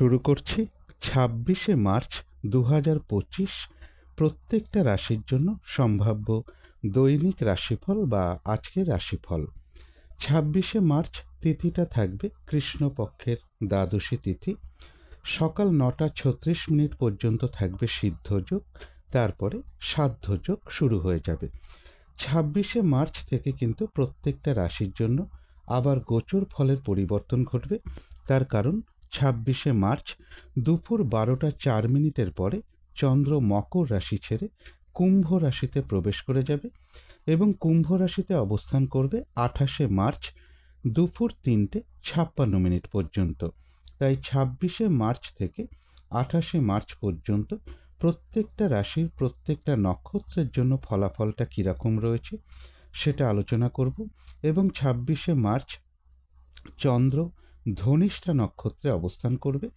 শুরু করছি ২৬শে মার্চ ২০২৫ প্রত্যেকটা রাশির জন্য সম্ভাব্য দৈনিক রাশিফল বা আজকের রাশিফল। ২৬শে মার্চ তিথিটা থাকবে কৃষ্ণপক্ষের দ্বাদশী তিথি। সকাল ৯টা ৩৬ পর্যন্ত থাকবে সিদ্ধযোগ, তারপরে সাধ্যযোগ শুরু হয়ে যাবে। ২৬শে মার্চ থেকে কিন্তু প্রত্যেকটা রাশির জন্য আবার গোচর ফলের পরিবর্তন ঘটবে। তার কারণ ২৬শে মার্চ দুপুর ১২টা ৪ পরে চন্দ্র মকর রাশি ছেড়ে কুম্ভ রাশিতে প্রবেশ করে যাবে এবং কুম্ভ রাশিতে অবস্থান করবে ২৮শে মার্চ দুপুর ৩টে ৫৬ পর্যন্ত। তাই ২৬শে মার্চ থেকে ২৮শে মার্চ পর্যন্ত প্রত্যেকটা রাশির প্রত্যেকটা নক্ষত্রের জন্য ফলাফলটা কীরকম রয়েছে সেটা আলোচনা করব। এবং ২৬শে মার্চ চন্দ্র ধনিষ্ঠা নক্ষত্রে অবস্থান করবে,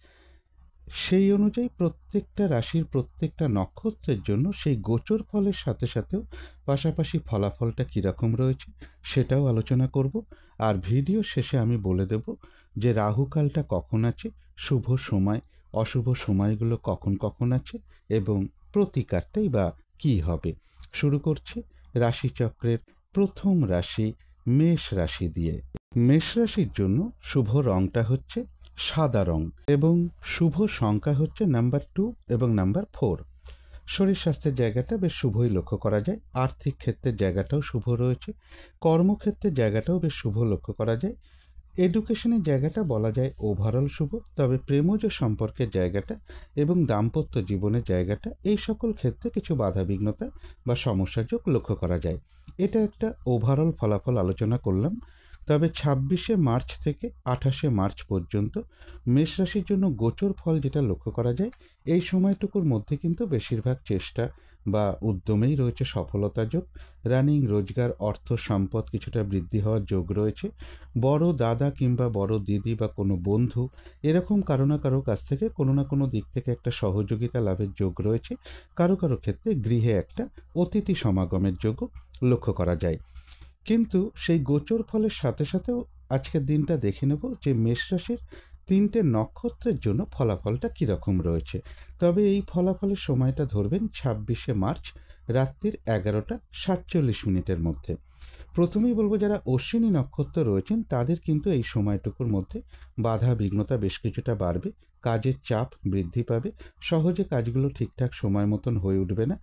সেই অনুযায়ী প্রত্যেকটা রাশির প্রত্যেকটা নক্ষত্রের জন্য সেই গোচর ফলের সাথে সাথেও পাশাপাশি ফলাফলটা কীরকম রয়েছে সেটাও আলোচনা করব। আর ভিডিও শেষে আমি বলে দেব যে রাহুকালটা কখন আছে, শুভ সময় অশুভ সময়গুলো কখন কখন আছে এবং প্রতিকারটাই বা কী হবে। শুরু করছি রাশিচক্রের প্রথম রাশি মেষ রাশি দিয়ে। মেষ রাশির জন্য শুভ রংটা হচ্ছে সাদা রং এবং শুভ সংখ্যা হচ্ছে নাম্বার 2 এবং নাম্বার 4। শরীর স্বাস্থ্যের জায়গাটা বেশ শুভই লক্ষ্য করা যায়। আর্থিক ক্ষেত্রের জায়গাটাও শুভ রয়েছে, কর্মক্ষেত্রের জায়গাটাও বেশ শুভ লক্ষ্য করা যায়। এডুকেশনের জায়গাটা বলা যায় ওভারঅল শুভ, তবে প্রেমজ সম্পর্কের জায়গাটা এবং দাম্পত্য জীবনের জায়গাটা এই সকল ক্ষেত্রে কিছু বাধাবিঘ্নতা বা সমস্যাযোগ লক্ষ্য করা যায়। এটা একটা ওভারঅল ফলাফল আলোচনা করলাম। তবে ২৬শে মার্চ থেকে ২৮শে মার্চ পর্যন্ত মেষ রাশির জন্য গোচর ফল যেটা লক্ষ্য করা যায়, এই সময়টুকুর মধ্যে কিন্তু বেশিরভাগ চেষ্টা বা উদ্যমেই রয়েছে সফলতা যোগ। রানিং রোজগার, অর্থ সম্পদ কিছুটা বৃদ্ধি হওয়ার যোগ রয়েছে। বড় দাদা কিংবা বড় দিদি বা কোনো বন্ধু এরকম কারো না কারো কাছ থেকে কোনো না কোনো দিক থেকে একটা সহযোগিতা লাভের যোগ রয়েছে। কারো কারো ক্ষেত্রে গৃহে একটা অতিথি সমাগমের যোগও লক্ষ্য করা যায়। কিন্তু সেই গোচর ফলের সাথে সাথেও আজকের দিনটা দেখে নেব যে মেষ রাশির 3টে নক্ষত্রের জন্য ফলাফলটা কীরকম রয়েছে। তবে এই ফলাফলের সময়টা ধরবেন ২৬শে মার্চ রাত্রির ১১টা ৪৭ মধ্যে। প্রথমেই বলবো যারা অশ্বিনী নক্ষত্র রয়েছেন তাদের কিন্তু এই সময়টুকুর মধ্যে বাধা বিঘ্নতা বেশ কিছুটা বাড়বে, কাজের চাপ বৃদ্ধি পাবে, সহজে কাজগুলো ঠিকঠাক সময় মতন হয়ে উঠবে না।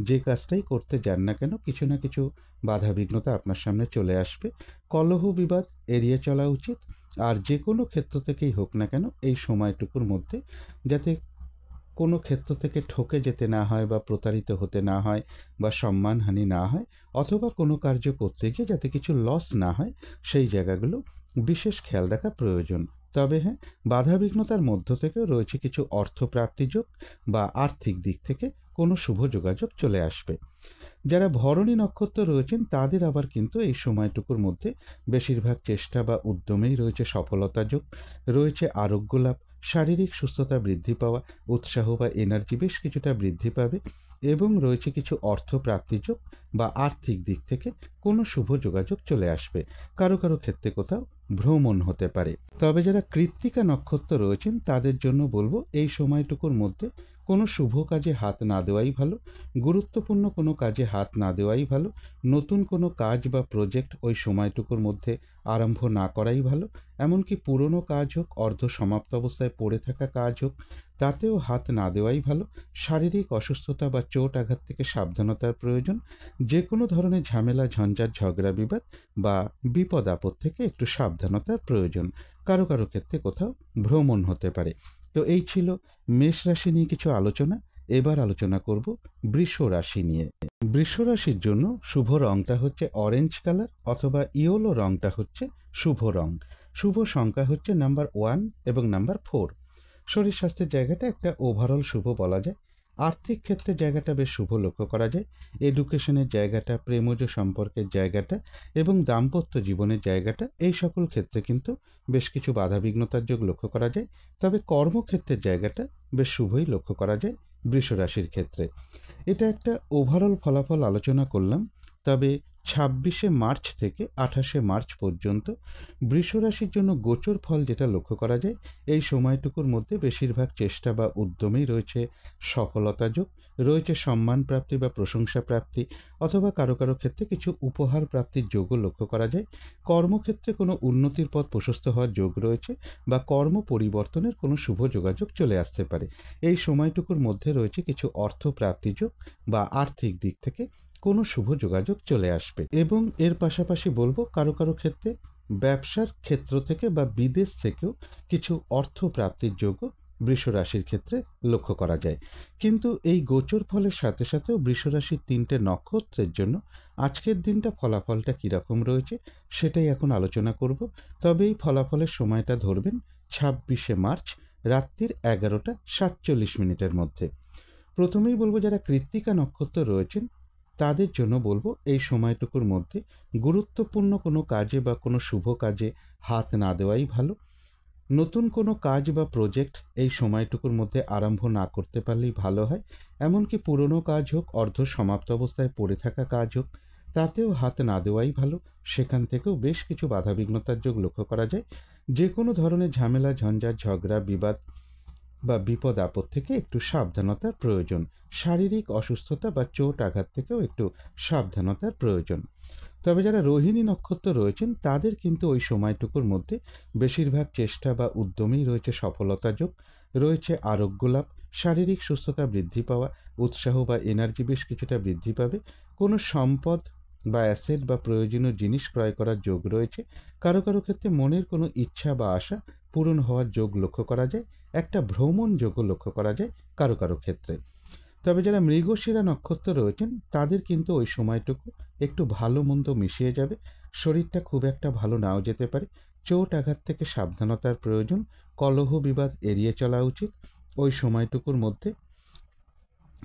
যে কাজটাই করতে যান না কেন কিছু না কিছু বাধা বিঘ্নতা আপনার সামনে চলে আসবে। কলহ বিবাদ এড়িয়ে চলা উচিত। আর যে কোনো ক্ষেত্র থেকেই হোক না কেন এই সময়টুকুর মধ্যে যাতে কোনো ক্ষেত্র থেকে ঠকে যেতে না হয় বা প্রতারিত হতে না হয় বা সম্মানহানি না হয়, অথবা কোনো কার্য করতে গিয়ে যাতে কিছু লস না হয় সেই জায়গাগুলো বিশেষ খেয়াল রাখা প্রয়োজন। তবে হ্যাঁ, বাধাবিঘ্নতার মধ্য থেকেও রয়েছে কিছু অর্থপ্রাপ্তি যোগ বা আর্থিক দিক থেকে কোনো শুভ যোগাযোগ চলে আসবে। যারা ভরণী নক্ষত্র রয়েছেন তাদের আবার কিন্তু এই সময়টুকুর মধ্যে বেশিরভাগ চেষ্টা বা উদ্যমেই রয়েছে সফলতা যোগ, রয়েছে আরোগ্য লাভ, শারীরিক সুস্থতা বৃদ্ধি পাওয়া, উৎসাহ বা এনার্জি বেশ কিছুটা বৃদ্ধি পাবে এবং রয়েছে কিছু অর্থ প্রাপ্তিযোগ বা আর্থিক দিক থেকে কোনো শুভ যোগাযোগ চলে আসবে। কারো কারো ক্ষেত্রে কোথাও ভ্রমণ হতে পারে। তবে যারা কৃত্তিকা নক্ষত্র রয়েছেন তাদের জন্য বলবো এই সময়টুকুর মধ্যে কোনো শুভ কাজে হাত না দেওয়াই ভালো, গুরুত্বপূর্ণ কোনো কাজে হাত না দেওয়াই ভালো, নতুন কোনো কাজ বা প্রজেক্ট ওই সময়টুকুর মধ্যে আরম্ভ না করাই ভালো। এমনকি পুরনো কাজ হোক, অর্ধ সমাপ্ত অবস্থায় পড়ে থাকা কাজ হোক, তাতেও হাত না দেওয়াই ভালো। শারীরিক অসুস্থতা বা চোট আঘাত থেকে সাবধানতার প্রয়োজন। যে কোনো ধরনের ঝামেলা, ঝঞ্ঝাট, ঝগড়া বিবাদ বা বিপদ আপদ থেকে একটু সাবধানতার প্রয়োজন। কারো কারো ক্ষেত্রে কোথাও ভ্রমণ হতে পারে। তো এই ছিল মেষ রাশি নিয়ে কিছু আলোচনা। এবার আলোচনা করব বৃষ রাশি নিয়ে। বৃষ রাশির জন্য শুভ রংটা হচ্ছে অরেঞ্জ কালার অথবা ইয়েলো রংটা হচ্ছে শুভ রং। শুভ সংখ্যা হচ্ছে নাম্বার 1 এবং নাম্বার 4। শরীর স্বাস্থ্যের জায়গাটা একটা ওভারঅল শুভ বলা যায়। আর্থিক ক্ষেত্রে জায়গাটা বেশ শুভ লক্ষ্য করা যায়। এডুকেশনের জায়গাটা, প্রেমজ সম্পর্কের জায়গাটা এবং দাম্পত্য জীবনের জায়গাটা এই সকল ক্ষেত্রে কিন্তু বেশ কিছু বাধাবিঘ্নতার যোগ লক্ষ্য করা যায়। তবে কর্মক্ষেত্রের জায়গাটা বেশ শুভই লক্ষ্য করা যায় বৃষ রাশির ক্ষেত্রে। এটা একটা ওভারঅল ফলাফল আলোচনা করলাম। তবে 26শে মার্চ থেকে 28শে মার্চ পর্যন্ত বৃষরাশির জন্য গোচর ফল যেটা লক্ষ্য করা যায়, এই সময়টুকুর মধ্যে বেশিরভাগ চেষ্টা বা উদ্যমেই রয়েছে সফলতা যোগ, রয়েছে সম্মান প্রাপ্তি বা প্রশংসা প্রাপ্তি, অথবা কারো কারো ক্ষেত্রে কিছু উপহার প্রাপ্তির যোগও লক্ষ্য করা যায়। কর্মক্ষেত্রে কোনো উন্নতির পথ প্রশস্ত হওয়ার যোগ রয়েছে বা কর্ম পরিবর্তনের কোনো শুভ যোগাযোগ চলে আসতে পারে। এই সময়টুকুর মধ্যে রয়েছে কিছু অর্থ প্রাপ্তি যোগ বা আর্থিক দিক থেকে কোনো শুভ যোগাযোগ চলে আসবে। এবং এর পাশাপাশি বলবো কারো কারো ক্ষেত্রে ব্যবসার ক্ষেত্র থেকে বা বিদেশ থেকেও কিছু অর্থ প্রাপ্তির যোগও বৃষরাশির ক্ষেত্রে লক্ষ্য করা যায়। কিন্তু এই গোচর ফলের সাথে সাথেও বৃষরাশির 3টে নক্ষত্রের জন্য আজকের দিনটা ফলাফলটা কীরকম রয়েছে সেটাই এখন আলোচনা করব। তবে এই ফলাফলের সময়টা ধরবেন 26শে মার্চ রাত্রির 11:47 মধ্যে। প্রথমেই বলবো যারা কৃত্তিকা নক্ষত্র রয়েছেন তাদের জন্য বলবো এই সময়টুকুর মধ্যে গুরুত্বপূর্ণ কোনো কাজে বা কোনো শুভ কাজে হাত না দেওয়াই ভালো। নতুন কোনো কাজ বা প্রজেক্ট এই সময়টুকুর মধ্যে আরম্ভ না করতে পারলেই ভালো হয়। এমনকি পুরনো কাজ হোক, অর্ধ সমাপ্ত অবস্থায় পড়ে থাকা কাজ হোক, তাতেও হাত না দেওয়াই ভালো। সেখান থেকেও বেশ কিছু বাধাবিঘ্নতার যোগ লক্ষ্য করা যায়। যে কোনো ধরনের ঝামেলা, ঝঞ্ঝাট, ঝগড়া, বিবাদ বা বিপদ আপদ থেকে একটু সাবধানতার প্রয়োজন। শারীরিক অসুস্থতা বা চোট আঘাত থেকেও একটু সাবধানতার প্রয়োজন। তবে যারা রোহিণী নক্ষত্র রয়েছেন তাদের কিন্তু ওই সময়টুকুর মধ্যে বেশিরভাগ চেষ্টা বা উদ্যমেই রয়েছে সফলতা যোগ, রয়েছে আরোগ্য লাভ, শারীরিক সুস্থতা বৃদ্ধি পাওয়া, উৎসাহ বা এনার্জি বেশ কিছুটা বৃদ্ধি পাবে। কোনো সম্পদ বা অ্যাসেট বা প্রয়োজনীয় জিনিস ক্রয় করার যোগ রয়েছে। কারো কারো ক্ষেত্রে মনের কোনো ইচ্ছা বা আশা পূরণ হওয়ার যোগ লক্ষ্য করা যায়। একটা ভ্রমণ যোগও লক্ষ্য করা যায় কারো কারো ক্ষেত্রে। তবে যারা মৃগশিরা নক্ষত্র রয়েছেন তাদের কিন্তু ওই সময়টুকু একটু ভালো মন্দ মিশিয়ে যাবে। শরীরটা খুব একটা ভালো নাও যেতে পারে। চোট আঘাত থেকে সাবধানতার প্রয়োজন। কলহ বিবাদ এড়িয়ে চলা উচিত। ওই সময়টুকুর মধ্যে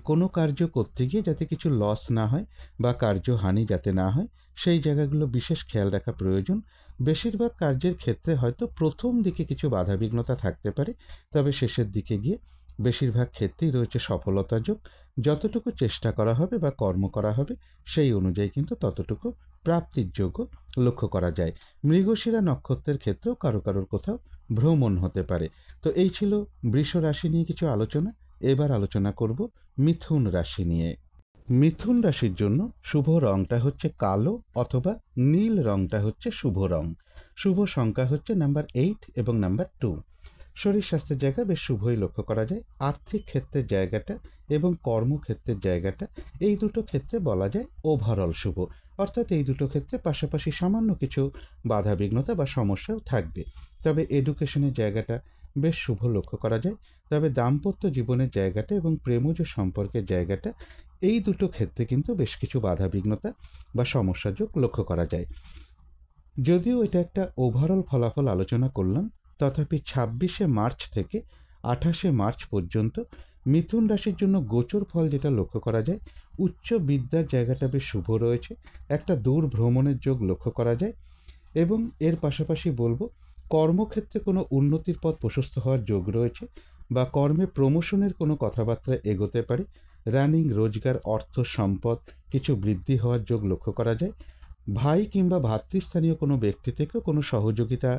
কোনো কার্য করতে গিয়ে যাতে কিছু লস না হয় বা কার্যহানি যাতে না হয় সেই জায়গাগুলো বিশেষ খেয়াল রাখা প্রয়োজন। বেশিরভাগ কার্যের ক্ষেত্রে হয়তো প্রথম দিকে কিছু বাধাবিঘ্নতা থাকতে পারে, তবে শেষের দিকে গিয়ে বেশিরভাগ ক্ষেত্রেই রয়েছে সফলতা যোগ। যতটুকু চেষ্টা করা হবে বা কর্ম করা হবে সেই অনুযায়ী কিন্তু ততটুকু প্রাপ্তির যোগ্য লক্ষ্য করা যায়। মৃগশিরা নক্ষত্রের ক্ষেত্রেও কারো কারোর কোথাও ভ্রমণ হতে পারে। তো এই ছিল বৃষ রাশি নিয়ে কিছু আলোচনা। এবার আলোচনা করব মিথুন রাশি নিয়ে। মিথুন রাশির জন্য শুভ রংটা হচ্ছে কালো অথবা নীল রংটা হচ্ছে শুভ রং। শুভ সংখ্যা হচ্ছে নাম্বার 8 এবং নাম্বার 2। শরীর স্বাস্থ্যের জায়গা বেশ শুভই লক্ষ্য করা যায়। আর্থিক ক্ষেত্রের জায়গাটা এবং কর্মক্ষেত্রের জায়গাটা এই দুটো ক্ষেত্রে বলা যায় ওভারঅল শুভ। অর্থাৎ এই দুটো ক্ষেত্রে পাশাপাশি সামান্য কিছু বাধাবিঘ্নতা বা সমস্যাও থাকবে। তবে এডুকেশনের জায়গাটা বেশ শুভ লক্ষ্য করা যায়। তবে দাম্পত্য জীবনের জায়গাটা এবং প্রেমজ সম্পর্কের জায়গাটা এই দুটো ক্ষেত্রে কিন্তু বেশ কিছু বাধাবিঘ্নতা বা সমস্যাযোগ লক্ষ্য করা যায়। যদিও এটা একটা ওভারঅল ফলাফল আলোচনা করলাম, তথাপি 26শে মার্চ থেকে 28শে মার্চ পর্যন্ত মিথুন রাশির জন্য গোচর ফল যেটা লক্ষ্য করা যায়, উচ্চ বিদ্যার জায়গাটা বেশ শুভ রয়েছে। একটা দূর ভ্রমণের যোগ লক্ষ্য করা যায় এবং এর পাশাপাশি বলবো কর্মক্ষেত্রে কোনো উন্নতির পথ প্রশস্ত হওয়ার যোগ রয়েছে বা কর্মে প্রমোশনের কোনো কথাবার্তা এগোতে পারে। রানিং রোজগার, অর্থ, সম্পদ কিছু বৃদ্ধি হওয়ার যোগ লক্ষ্য করা যায়। ভাই কিংবা ভাতৃস্থানীয় কোনো ব্যক্তি থেকেও কোনো সহযোগিতা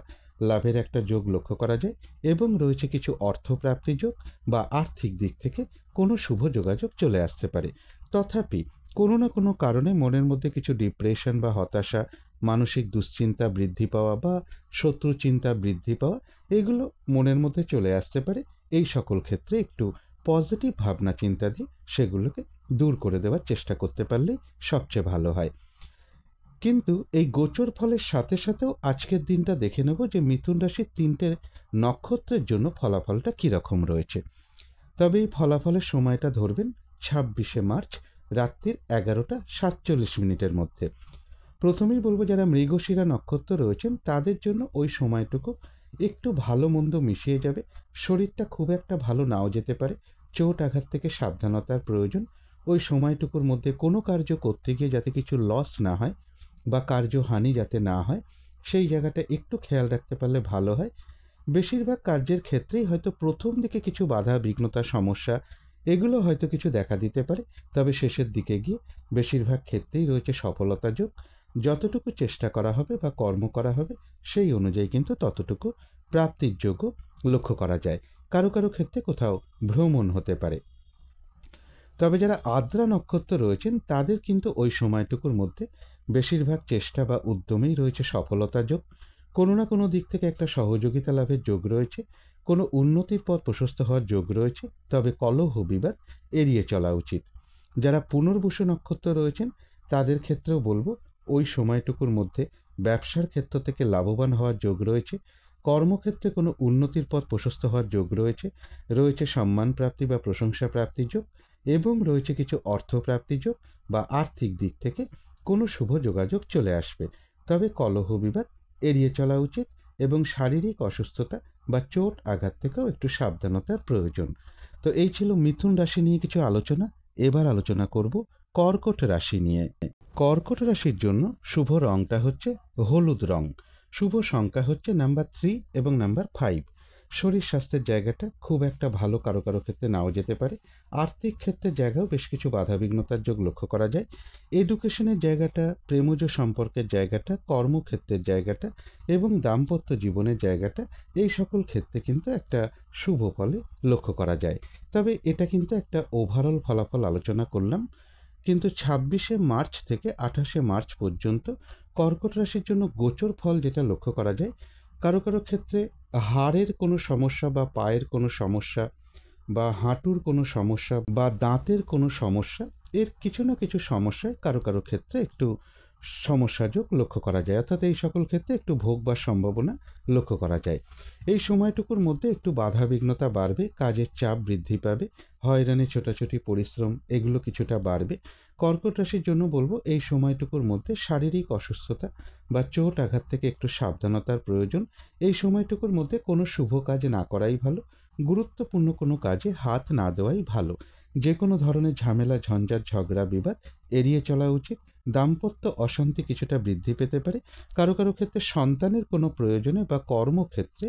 লাভের একটা যোগ লক্ষ্য করা যায় এবং রয়েছে কিছু অর্থপ্রাপ্তি যোগ বা আর্থিক দিক থেকে কোনো শুভ যোগাযোগ চলে আসতে পারে। তথাপি কোনো না কোনো কারণে মনের মধ্যে কিছু ডিপ্রেশন বা হতাশা, মানসিক দুশ্চিন্তা বৃদ্ধি পাওয়া বা শত্রু চিন্তা বৃদ্ধি পাওয়া, এগুলো মনের মধ্যে চলে আসতে পারে। এই সকল ক্ষেত্রে একটু পজিটিভ ভাবনা চিন্তা দিয়ে সেগুলোকে দূর করে দেওয়ার চেষ্টা করতে পারলেই সবচেয়ে ভালো হয়। কিন্তু এই গোচর ফলের সাথে সাথেও আজকের দিনটা দেখে নেব যে মিথুন রাশির 3টে নক্ষত্রের জন্য ফলাফলটা কীরকম রয়েছে। তবে এই ফলাফলের সময়টা ধরবেন 26শে মার্চ রাত্রির 11:47 মধ্যে। প্রথমেই বলবো যারা মৃগশিরা নক্ষত্র রয়েছেন তাদের জন্য ওই সময়টুকু একটু ভালো মন্দ মিশিয়ে যাবে। শরীরটা খুব একটা ভালো নাও যেতে পারে। চোট আঘাত থেকে সাবধানতার প্রয়োজন। ওই সময়টুকুর মধ্যে কোনো কার্য করতে গিয়ে যাতে কিছু লস না হয় বা কার্যহানি যাতে না হয় সেই জায়গাটা একটু খেয়াল রাখতে পারলে ভালো হয়। বেশিরভাগ কার্যের ক্ষেত্রেই হয়তো প্রথম দিকে কিছু বাধা বিঘ্নতা সমস্যা এগুলো হয়তো কিছু দেখা দিতে পারে, তবে শেষের দিকে গিয়ে বেশিরভাগ ক্ষেত্রেই রয়েছে সফলতা যোগ। যতটুকু চেষ্টা করা হবে বা কর্ম করা হবে সেই অনুযায়ী কিন্তু ততটুকু প্রাপ্তির যোগও লক্ষ্য করা যায়। কারো কারো ক্ষেত্রে কোথাও ভ্রমণ হতে পারে। তবে যারা আদ্রা নক্ষত্র রয়েছেন তাদের কিন্তু ওই সময়টুকুর মধ্যে বেশিরভাগ চেষ্টা বা উদ্যমেই রয়েছে সফলতা যোগ। কোনো না কোনো দিক থেকে একটা সহযোগিতা লাভের যোগ রয়েছে, কোনো উন্নতির পথ প্রশস্ত হওয়ার যোগ রয়েছে, তবে কলহ বিবাদ এড়িয়ে চলা উচিত। যারা পুনর্বসু নক্ষত্র রয়েছেন তাদের ক্ষেত্রেও বলবো ওই সময়টুকুর মধ্যে ব্যবসার ক্ষেত্র থেকে লাভবান হওয়ার যোগ রয়েছে, কর্মক্ষেত্রে কোনো উন্নতির পথ প্রশস্ত হওয়ার যোগ রয়েছে, রয়েছে সম্মান প্রাপ্তি বা প্রশংসা প্রাপ্তির যোগ, এবং রয়েছে কিছু অর্থপ্রাপ্তি যোগ বা আর্থিক দিক থেকে কোনো শুভ যোগাযোগ চলে আসবে। তবে কলহ বিবাদ এড়িয়ে চলা উচিত এবং শারীরিক অসুস্থতা বা চোট আঘাত থেকেও একটু সাবধানতার প্রয়োজন। তো এই ছিল মিথুন রাশি নিয়ে কিছু আলোচনা। এবার আলোচনা করব কর্কট রাশি নিয়ে। কর্কট রাশির জন্য শুভ রংটা হচ্ছে হলুদ রং। শুভ সংখ্যা হচ্ছে নাম্বার 3 এবং নাম্বার 5। শরীর স্বাস্থ্যের জায়গাটা খুব একটা ভালো কারো কারো ক্ষেত্রে নাও যেতে পারে। আর্থিক ক্ষেত্রের জায়গাও বেশ কিছু বাধাবিঘ্নতার যোগ লক্ষ্য করা যায়। এডুকেশনের জায়গাটা, প্রেমজ সম্পর্কের জায়গাটা, কর্মক্ষেত্রের জায়গাটা এবং দাম্পত্য জীবনের জায়গাটা, এই সকল ক্ষেত্রে কিন্তু একটা শুভ ফলে লক্ষ্য করা যায়। তবে এটা কিন্তু একটা ওভারঅল ফলাফল আলোচনা করলাম। কিন্তু 26শে মার্চ থেকে 28শে মার্চ পর্যন্ত কর্কট রাশির জন্য গোচর ফল যেটা লক্ষ্য করা যায়, কারো কারো ক্ষেত্রে হাড়ের কোনো সমস্যা বা পায়ের কোনো সমস্যা বা হাঁটুর কোনো সমস্যা বা দাঁতের কোনো সমস্যা, এর কিছু না কিছু সমস্যায় কারো কারো ক্ষেত্রে একটু সমস্যাযোগ লক্ষ্য করা যায়, অর্থাৎ এই সকল ক্ষেত্রে একটু ভোগ বা সম্ভাবনা লক্ষ্য করা যায়। এই সময়টুকুর মধ্যে একটু বাধাবিঘ্নতা বাড়বে, কাজের চাপ বৃদ্ধি পাবে, হয়রানি ছোটাছুটি পরিশ্রম এগুলো কিছুটা বাড়বে। কর্কট রাশির জন্য বলবো এই সময়টুকুর মধ্যে শারীরিক অসুস্থতা বা চোট আঘাত থেকে একটু সাবধানতার প্রয়োজন। এই সময়টুকুর মধ্যে কোনো শুভ কাজ না করাই ভালো, গুরুত্বপূর্ণ কোনো কাজে হাত না দেওয়াই ভালো। যে কোনো ধরনের ঝামেলা, ঝঞ্ঝাট, ঝগড়া, বিবাদ এড়িয়ে চলা উচিত। দাম্পত্য অশান্তি কিছুটা বৃদ্ধি পেতে পারে। কারো কারো ক্ষেত্রে সন্তানের কোনো প্রয়োজনে বা কর্মক্ষেত্রে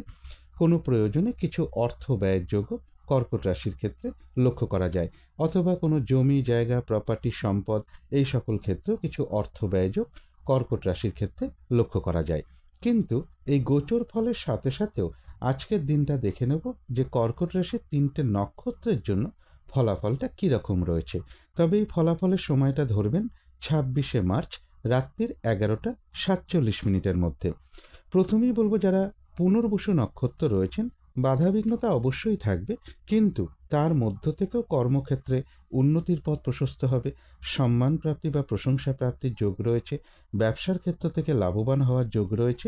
কোনো প্রয়োজনে কিছু অর্থ ব্যয়ের যোগও কর্কট রাশির ক্ষেত্রে লক্ষ্য করা যায়, অথবা কোনো জমি জায়গা প্রপার্টি সম্পদ এই সকল ক্ষেত্রেও কিছু অর্থ ব্যয়যোগ কর্কট রাশির ক্ষেত্রে লক্ষ্য করা যায়। কিন্তু এই গোচর ফলের সাথে সাথেও আজকের দিনটা দেখে নেব যে কর্কট রাশির 3টে নক্ষত্রের জন্য ফলাফলটা কীরকম রয়েছে। তবে এই ফলাফলের সময়টা ধরবেন 26শে মার্চ রাত্রির 11:47 মধ্যে। প্রথমেই বলবো যারা পুনর্বসু নক্ষত্র রয়েছেন, বাধাবিঘ্নতা অবশ্যই থাকবে, কিন্তু তার মধ্য থেকেও কর্মক্ষেত্রে উন্নতির পথ প্রশস্ত হবে, সম্মান প্রাপ্তি বা প্রশংসা প্রাপ্তির যোগ রয়েছে, ব্যবসার ক্ষেত্র থেকে লাভবান হওয়ার যোগ রয়েছে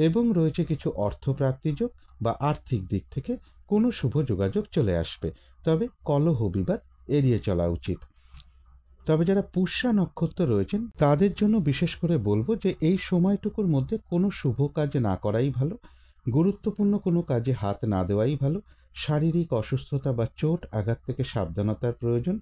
এবং রয়েছে কিছু অর্থপ্রাপ্তি যোগ বা আর্থিক দিক থেকে কোনো শুভ যোগাযোগ চলে আসবে। তবে কলহ বিবাদ এড়িয়ে চলা উচিত। তবে যারা পুষ্যা নক্ষত্র রয়েছেন তাদের জন্য বিশেষ করে বলবো যে এই সময়টুকুর মধ্যে কোনো শুভ কাজ না করাই ভালো, গুরুত্বপূর্ণ কোনো কাজে হাত না দেওয়াই ভালো। শারীরিক অসুস্থতা বা চোট আঘাত থেকে সাবধানতার প্রয়োজন।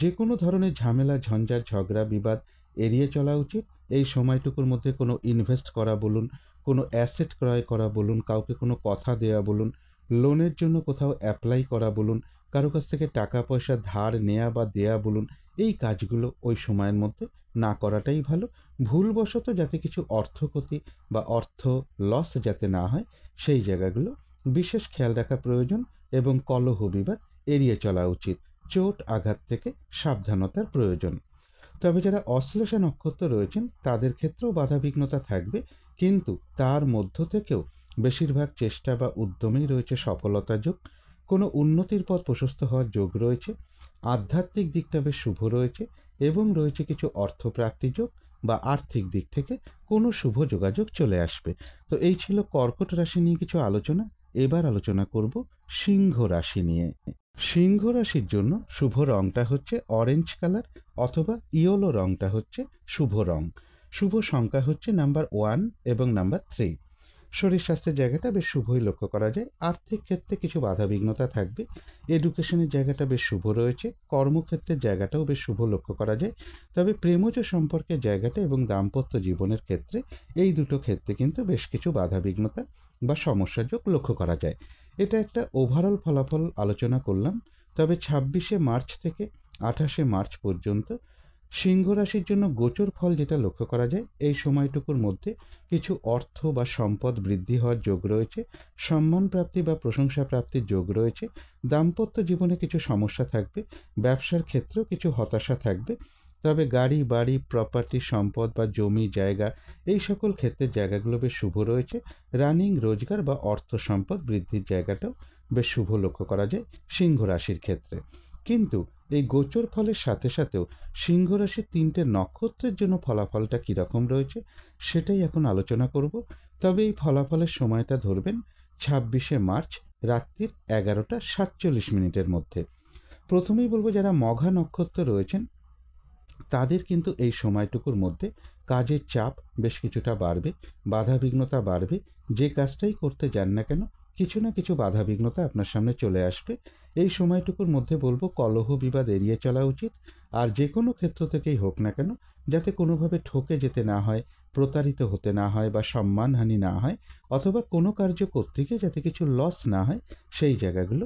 যে কোনো ধরনের ঝামেলা, ঝঞ্ঝাট, ঝগড়া, বিবাদ এড়িয়ে চলা উচিত। এই সময়টুকুর মধ্যে কোনো ইনভেস্ট করা বলুন, কোনো অ্যাসেট ক্রয় করা বলুন, কাউকে কোনো কথা দেওয়া বলুন, লোনের জন্য কোথাও অ্যাপ্লাই করা বলুন, কারো কাছ থেকে টাকা পয়সা ধার নেওয়া বা দেয়া বলুন, এই কাজগুলো ওই সময়ের মধ্যে না করাটাই ভালো। ভুলবশত যাতে কিছু অর্থক্ষতি বা অর্থ লস যাতে না হয় সেই জায়গাগুলো বিশেষ খেয়াল রাখা প্রয়োজন এবং কলহ বিবাদ এড়িয়ে চলা উচিত। চোট আঘাত থেকে সাবধানতার প্রয়োজন। তবে যারা অশ্লেষা নক্ষত্র রয়েছেন তাদের ক্ষেত্রেও বাধাবিঘ্নতা থাকবে, কিন্তু তার মধ্য থেকেও বেশিরভাগ চেষ্টা বা উদ্যমেই রয়েছে সফলতা যোগ, কোনো উন্নতির পথ প্রশস্ত হওয়ার যোগ রয়েছে, আধ্যাত্মিক দিকটা বেশ শুভ রয়েছে এবং রয়েছে কিছু অর্থপ্রাপ্তি যোগ বা আর্থিক দিক থেকে কোনো শুভ যোগাযোগ চলে আসবে। তো এই ছিল কর্কট রাশি নিয়ে কিছু আলোচনা। এবার আলোচনা করব সিংহ রাশি নিয়ে। সিংহ রাশির জন্য শুভ রংটা হচ্ছে অরেঞ্জ কালার অথবা ইয়েলো রংটা হচ্ছে শুভ রং। শুভ সংখ্যা হচ্ছে নাম্বার 1 এবং নাম্বার 3। শরীর স্বাস্থ্যের জায়গাটা বেশ শুভই লক্ষ্য করা যায়। আর্থিক ক্ষেত্রে কিছু বাধাবিঘ্নতা থাকবে। এডুকেশনের জায়গাটা বেশ শুভ রয়েছে, কর্মক্ষেত্রের জায়গাটাও বেশ শুভ লক্ষ্য করা যায়। তবে প্রেমজ সম্পর্কের জায়গাটা এবং দাম্পত্য জীবনের ক্ষেত্রে এই দুটো ক্ষেত্রে কিন্তু বেশ কিছু বাধাবিঘ্নতা বা সমস্যাযোগ লক্ষ্য করা যায়। এটা একটা ওভারঅল ফলাফল আলোচনা করলাম। তবে 26শে মার্চ থেকে 28শে মার্চ পর্যন্ত সিংহ রাশির জন্য গোচর ফল যেটা লক্ষ্য করা যায়, এই সময়টুকুর মধ্যে কিছু অর্থ বা সম্পদ বৃদ্ধি হওয়ার যোগ রয়েছে, সম্মান প্রাপ্তি বা প্রশংসা প্রাপ্তির যোগ রয়েছে, দাম্পত্য জীবনে কিছু সমস্যা থাকবে, ব্যবসার ক্ষেত্রেও কিছু হতাশা থাকবে। তবে গাড়ি বাড়ি প্রপার্টি সম্পদ বা জমি জায়গা এই সকল ক্ষেত্রের জায়গাগুলো বেশ শুভ রয়েছে। রানিং রোজগার বা অর্থ সম্পদ বৃদ্ধির জায়গাটাও বেশ শুভ লক্ষ্য করা যায় সিংহ রাশির ক্ষেত্রে। কিন্তু এই গোচর ফলের সাথে সাথেও সিংহ রাশির 3টে নক্ষত্রের জন্য ফলাফলটা কীরকম রয়েছে সেটাই এখন আলোচনা করব। তবে এই ফলাফলের সময়টা ধরবেন 26শে মার্চ রাত্রির 11টা 47 মিনিটের মধ্যে। প্রথমেই বলবো, যারা মঘা নক্ষত্র রয়েছেন তাদের কিন্তু এই সময়টুকুর মধ্যে কাজের চাপ বেশ কিছুটা বাড়বে, বাধাবিঘ্নতা বাড়বে। যে কাজটাই করতে যান না কেন কিছু না কিছু বাধাবিঘ্নতা আপনার সামনে চলে আসবে। এই সময়টুকুর মধ্যে বলবো কলহ বিবাদ এড়িয়ে চলা উচিত। আর যে কোনো ক্ষেত্র থেকেই হোক না কেন যাতে কোনোভাবে ঠকে যেতে না হয়, প্রতারিত হতে না হয় বা সম্মানহানি না হয়, অথবা কোনো কার্য করতে গিয়ে যাতে কিছু লস না হয়, সেই জায়গাগুলো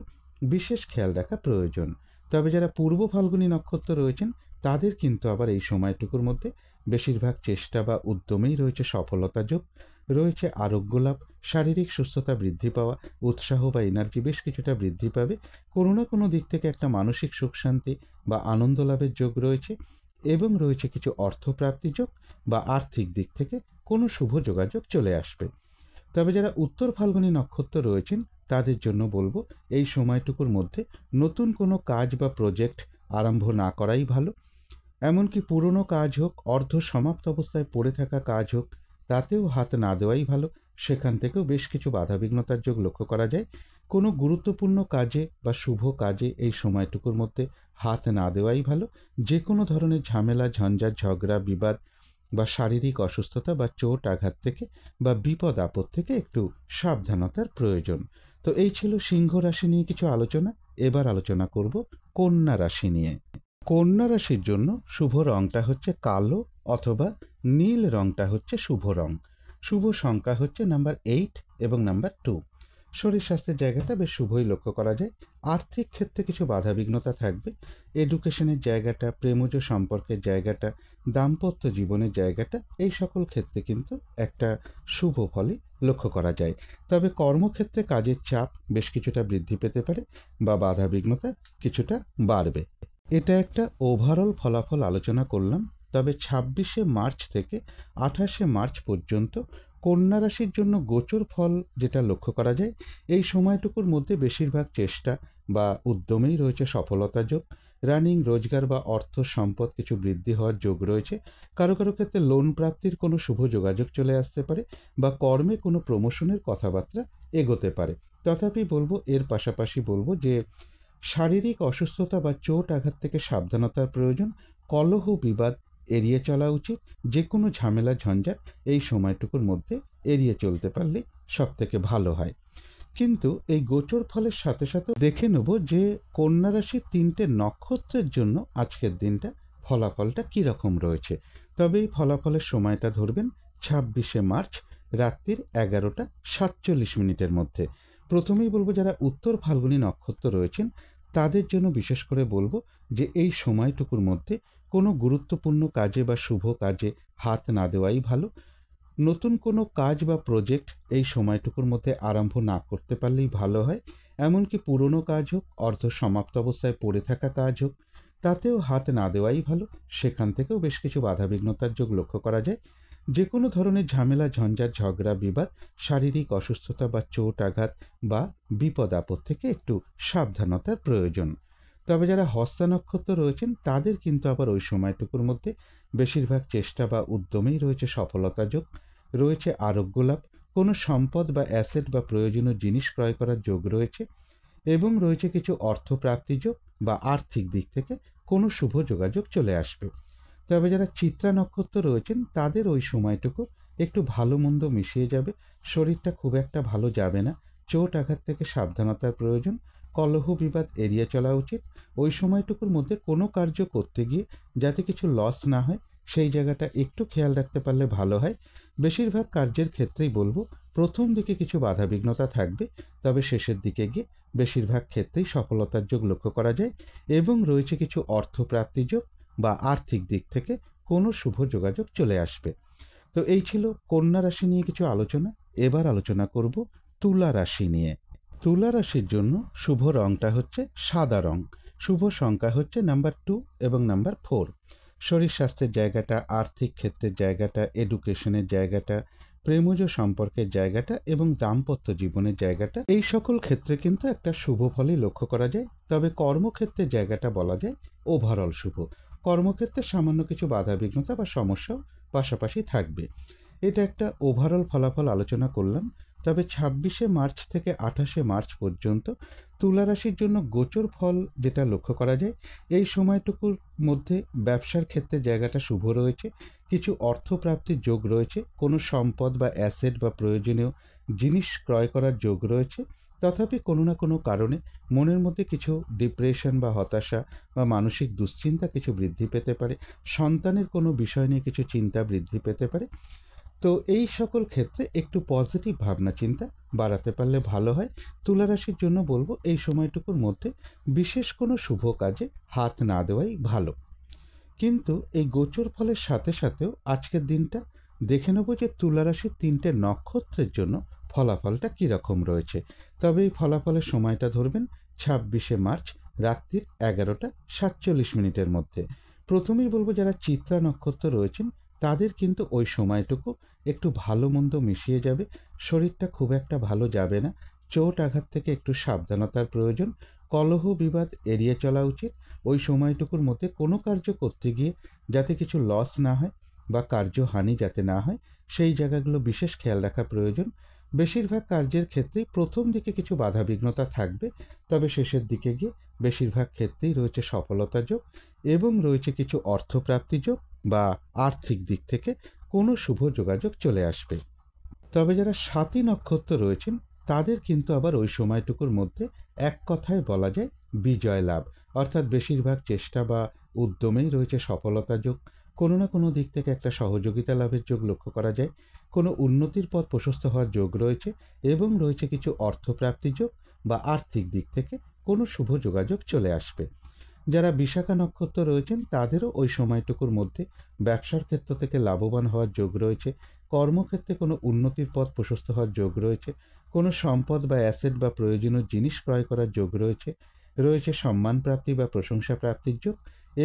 বিশেষ খেয়াল রাখা প্রয়োজন। তবে যারা পূর্ব ফাল্গুনী নক্ষত্র রয়েছেন তাদের কিন্তু আবার এই সময়টুকুর মধ্যে বেশিরভাগ চেষ্টা বা উদ্যমেই রয়েছে সফলতা যোগ, রয়েছে আরোগ্য লাভ, শারীরিক সুস্থতা বৃদ্ধি পাওয়া, উৎসাহ বা এনার্জি বেশ কিছুটা বৃদ্ধি পাবে। কোনো না কোনো দিক থেকে একটা মানসিক সুখ শান্তি বা আনন্দ লাভের যোগ রয়েছে, এবং রয়েছে কিছু অর্থপ্রাপ্তি যোগ বা আর্থিক দিক থেকে কোনো শুভ যোগাযোগ চলে আসবে। তবে যারা উত্তর ফাল্গুনী নক্ষত্র রয়েছেন তাদের জন্য বলবো, এই সময়টুকুর মধ্যে নতুন কোনো কাজ বা প্রজেক্ট আরম্ভ না করাই ভালো। এমনকি পুরনো কাজ হোক, অর্ধ সমাপ্ত অবস্থায় পড়ে থাকা কাজ হোক, তাতেও হাত না দেওয়াই ভালো। সেখান থেকেও বেশ কিছু বাধাবিঘ্নতার যোগ লক্ষ্য করা যায়। কোনো গুরুত্বপূর্ণ কাজে বা শুভ কাজে এই সময়টুকুর মধ্যে হাত না দেওয়াই ভালো। যে কোনো ধরনের ঝামেলা ঝঞ্ঝাট ঝগড়া বিবাদ বা শারীরিক অসুস্থতা বা চোট আঘাত থেকে বা বিপদ আপদ থেকে একটু সাবধানতার প্রয়োজন। তো এই ছিল সিংহ রাশি নিয়ে কিছু আলোচনা। এবার আলোচনা করব কন্যা রাশি নিয়ে। কন্যা রাশির জন্য শুভ রংটা হচ্ছে কালো অথবা নীল রংটা হচ্ছে শুভ রং। শুভ সংখ্যা হচ্ছে নাম্বার 8 এবং নাম্বার 2। শরীর স্বাস্থ্যের জায়গাটা বেশ শুভই লক্ষ্য করা যায়। আর্থিক ক্ষেত্রে কিছু বাধাবিঘ্নতা থাকবে। এডুকেশনের জায়গাটা, প্রেমজ সম্পর্কের জায়গাটা, দাম্পত্য জীবনের জায়গাটা, এই সকল ক্ষেত্রে কিন্তু একটা শুভ ফলই লক্ষ্য করা যায়। তবে কর্মক্ষেত্রে কাজের চাপ বেশ কিছুটা বৃদ্ধি পেতে পারে বা বাধাবিঘ্নতা কিছুটা বাড়বে। এটা একটা ওভারঅল ফলাফল আলোচনা করলাম। তবে 26শে মার্চ থেকে 28শে মার্চ পর্যন্ত কন্যা রাশির জন্য গোচর ফল যেটা লক্ষ্য করা যায়, এই সময়টুকুর মধ্যে বেশিরভাগ চেষ্টা বা উদ্যমেই রয়েছে সফলতা যোগ। রানিং রোজগার বা অর্থ সম্পদ কিছু বৃদ্ধি হওয়ার যোগ রয়েছে। কারো কারো ক্ষেত্রে লোন প্রাপ্তির কোনো শুভ যোগাযোগ চলে আসতে পারে বা কর্মে কোনো প্রমোশনের কথাবার্তা এগোতে পারে। তথাপি বলবো, এর পাশাপাশি বলবো যে শারীরিক অসুস্থতা বা চোট আঘাত থেকে সাবধানতার প্রয়োজন। কলহ বিবাদ এড়িয়ে চলা উচিত। যে কোনো ঝামেলা ঝঞ্ঝাট এই সময়টুকুর মধ্যে এড়িয়ে চলতে পারলে সব থেকে ভালো হয়। কিন্তু এই গোচর ফলের সাথে সাথে দেখে নেব যে কন্যা রাশির 3টে নক্ষত্রের জন্য আজকের দিনটা ফলাফলটা কীরকম রয়েছে। তবে এই ফলাফলের সময়টা ধরবেন 26শে মার্চ রাত্রির 11টা 47 মিনিটের মধ্যে। প্রথমেই বলবো, যারা উত্তর ফাল্গুনী নক্ষত্র রয়েছেন তাদের জন্য বিশেষ করে বলবো যে এই সময়টুকুর মধ্যে কোনো গুরুত্বপূর্ণ কাজে বা শুভ কাজে হাত না দেওয়াই ভালো। নতুন কোনো কাজ বা প্রজেক্ট এই সময়টুকুর মধ্যে আরম্ভ না করতে পারলেই ভালো হয়। এমনকি পুরনো কাজ হোক, অর্ধ সমাপ্ত অবস্থায় পড়ে থাকা কাজ হোক, তাতেও হাত না দেওয়াই ভালো। সেখান থেকেও বেশ কিছু বাধাবিঘ্নতার যোগ লক্ষ্য করা যায়। যে কোনো ধরনের ঝামেলা ঝঞ্ঝাট ঝগড়া বিবাদ, শারীরিক অসুস্থতা বা চোট আঘাত বা বিপদ আপদ থেকে একটু সাবধানতার প্রয়োজন। তবে যারা হস্তা নক্ষত্র রয়েছেন তাদের কিন্তু আবার ওই সময়টুকুর মধ্যে বেশিরভাগ চেষ্টা বা উদ্যমেই রয়েছে সফলতা যোগ, রয়েছে আরোগ্য লাভ, কোনো সম্পদ বা অ্যাসেট বা প্রয়োজনীয় জিনিস ক্রয় করার যোগ রয়েছে, এবং রয়েছে কিছু অর্থপ্রাপ্তি যোগ বা আর্থিক দিক থেকে কোনো শুভ যোগাযোগ চলে আসবে। তবে যারা চিত্রা নক্ষত্র রয়েছেন তাদের ওই সময়টুকু একটু ভালো মন্দ মিশিয়ে যাবে। শরীরটা খুব একটা ভালো যাবে না। চোট আঘাত থেকে সাবধানতার প্রয়োজন। কলহ বিবাদ এড়িয়ে চলা উচিত। ওই সময়টুকুর মধ্যে কোনো কার্য করতে গিয়ে যাতে কিছু লস না হয় সেই জায়গাটা একটু খেয়াল রাখতে পারলে ভালো হয়। বেশিরভাগ কার্যের ক্ষেত্রেই বলবো প্রথম দিকে কিছু বাধাবিঘ্নতা থাকবে, তবে শেষের দিকে গিয়ে বেশিরভাগ ক্ষেত্রেই সফলতার যোগ লক্ষ্য করা যায় এবং রয়েছে কিছু অর্থপ্রাপ্তি যোগ বা আর্থিক দিক থেকে কোনো শুভ যোগাযোগ চলে আসবে। তো এই ছিল কন্যা রাশি নিয়ে কিছু আলোচনা। এবার আলোচনা করব তুলা রাশি নিয়ে। তুলা রাশির জন্য শুভ রংটা হচ্ছে সাদা রং, শুভ সংখ্যা হচ্ছে নাম্বার 2 এবং নাম্বার 4। শরীর স্বাস্থ্যের জায়গাটা, আর্থিক ক্ষেত্রের জায়গাটা, এডুকেশনের জায়গাটা, প্রেমজ সম্পর্কের জায়গাটা এবং দাম্পত্য জীবনের জায়গাটা, এই সকল ক্ষেত্রে কিন্তু একটা শুভ ফলই লক্ষ্য করা যায়। তবে কর্মক্ষেত্রের জায়গাটা বলা যায় ওভারঅল শুভ। কর্মক্ষেত্রে সামান্য কিছু বাধাবিঘ্নতা বা সমস্যাও পাশাপাশি থাকবে। এটা একটা ওভারঅল ফলাফল আলোচনা করলাম। তবে 26শে মার্চ থেকে 28শে মার্চ পর্যন্ত তুলা রাশির জন্য গোচর ফল যেটা লক্ষ্য করা যায়, এই সময়টুকুর মধ্যে ব্যবসার ক্ষেত্রে জায়গাটা শুভ রয়েছে, কিছু অর্থপ্রাপ্তির যোগ রয়েছে, কোনো সম্পদ বা অ্যাসেট বা প্রয়োজনীয় জিনিস ক্রয় করার যোগ রয়েছে। তথাপি কোনো না কোনো কারণে মনের মধ্যে কিছু ডিপ্রেশন বা হতাশা বা মানসিক দুশ্চিন্তা কিছু বৃদ্ধি পেতে পারে, সন্তানের কোনো বিষয় নিয়ে কিছু চিন্তা বৃদ্ধি পেতে পারে। তো এই সকল ক্ষেত্রে একটু পজিটিভ ভাবনা চিন্তা বাড়াতে পারলে ভালো হয়। তুলা রাশির জন্য বলবো এই সময়টুকুর মধ্যে বিশেষ কোনো শুভ কাজে হাত না দেওয়াই ভালো। কিন্তু এই গোচর ফলের সাথে সাথেও আজকের দিনটা দেখে নেব যে তুলা রাশির 3টে নক্ষত্রের জন্য ফলাফলটা কীরকম রয়েছে। তবে এই ফলাফলের সময়টা ধরবেন 26শে মার্চ রাত্রির 11:47 মধ্যে। প্রথমেই বলবো যারা চিত্রা নক্ষত্র রয়েছেন তাদের কিন্তু ওই সময়টুকু একটু ভালো মন্দ মিশিয়ে যাবে, শরীরটা খুব একটা ভালো যাবে না, চোট আঘাত থেকে একটু সাবধানতার প্রয়োজন, কলহ বিবাদ এড়িয়ে চলা উচিত। ওই সময়টুকুর মধ্যে কোনো কার্য করতে গিয়ে যাতে কিছু লস না হয় বা কার্যহানি যাতে না হয়, সেই জায়গাগুলো বিশেষ খেয়াল রাখা প্রয়োজন। বেশিরভাগ কার্যের ক্ষেত্রেই প্রথম দিকে কিছু বাধাবিঘ্নতা থাকবে, তবে শেষের দিকে গিয়ে বেশিরভাগ ক্ষেত্রেই রয়েছে সফলতা যোগ এবং রয়েছে কিছু অর্থপ্রাপ্তি যোগ বা আর্থিক দিক থেকে কোনো শুভ যোগাযোগ চলে আসবে। তবে যারা সাতী নক্ষত্র রয়েছেন তাদের কিন্তু আবার ওই সময়টুকুর মধ্যে এক কথায় বলা যায় বিজয় লাভ, অর্থাৎ বেশিরভাগ চেষ্টা বা উদ্যমেই রয়েছে সফলতা যোগ, কোনো না কোনো দিক থেকে একটা সহযোগিতা লাভের যোগ লক্ষ্য করা যায়, কোনো উন্নতির পথ প্রশস্ত হওয়ার যোগ রয়েছে এবং রয়েছে কিছু অর্থপ্রাপ্তি যোগ বা আর্থিক দিক থেকে কোনো শুভ যোগাযোগ চলে আসবে। যারা বিশাখা নক্ষত্র রয়েছেন তাদেরও ওই সময়টুকুর মধ্যে ব্যবসার ক্ষেত্র থেকে লাভবান হওয়ার যোগ রয়েছে, কর্মক্ষেত্রে কোনো উন্নতির পথ প্রশস্ত হওয়ার যোগ রয়েছে, কোনো সম্পদ বা অ্যাসেট বা প্রয়োজনীয় জিনিস ক্রয় করার যোগ রয়েছে, রয়েছে সম্মান প্রাপ্তি বা প্রশংসা প্রাপ্তির যোগ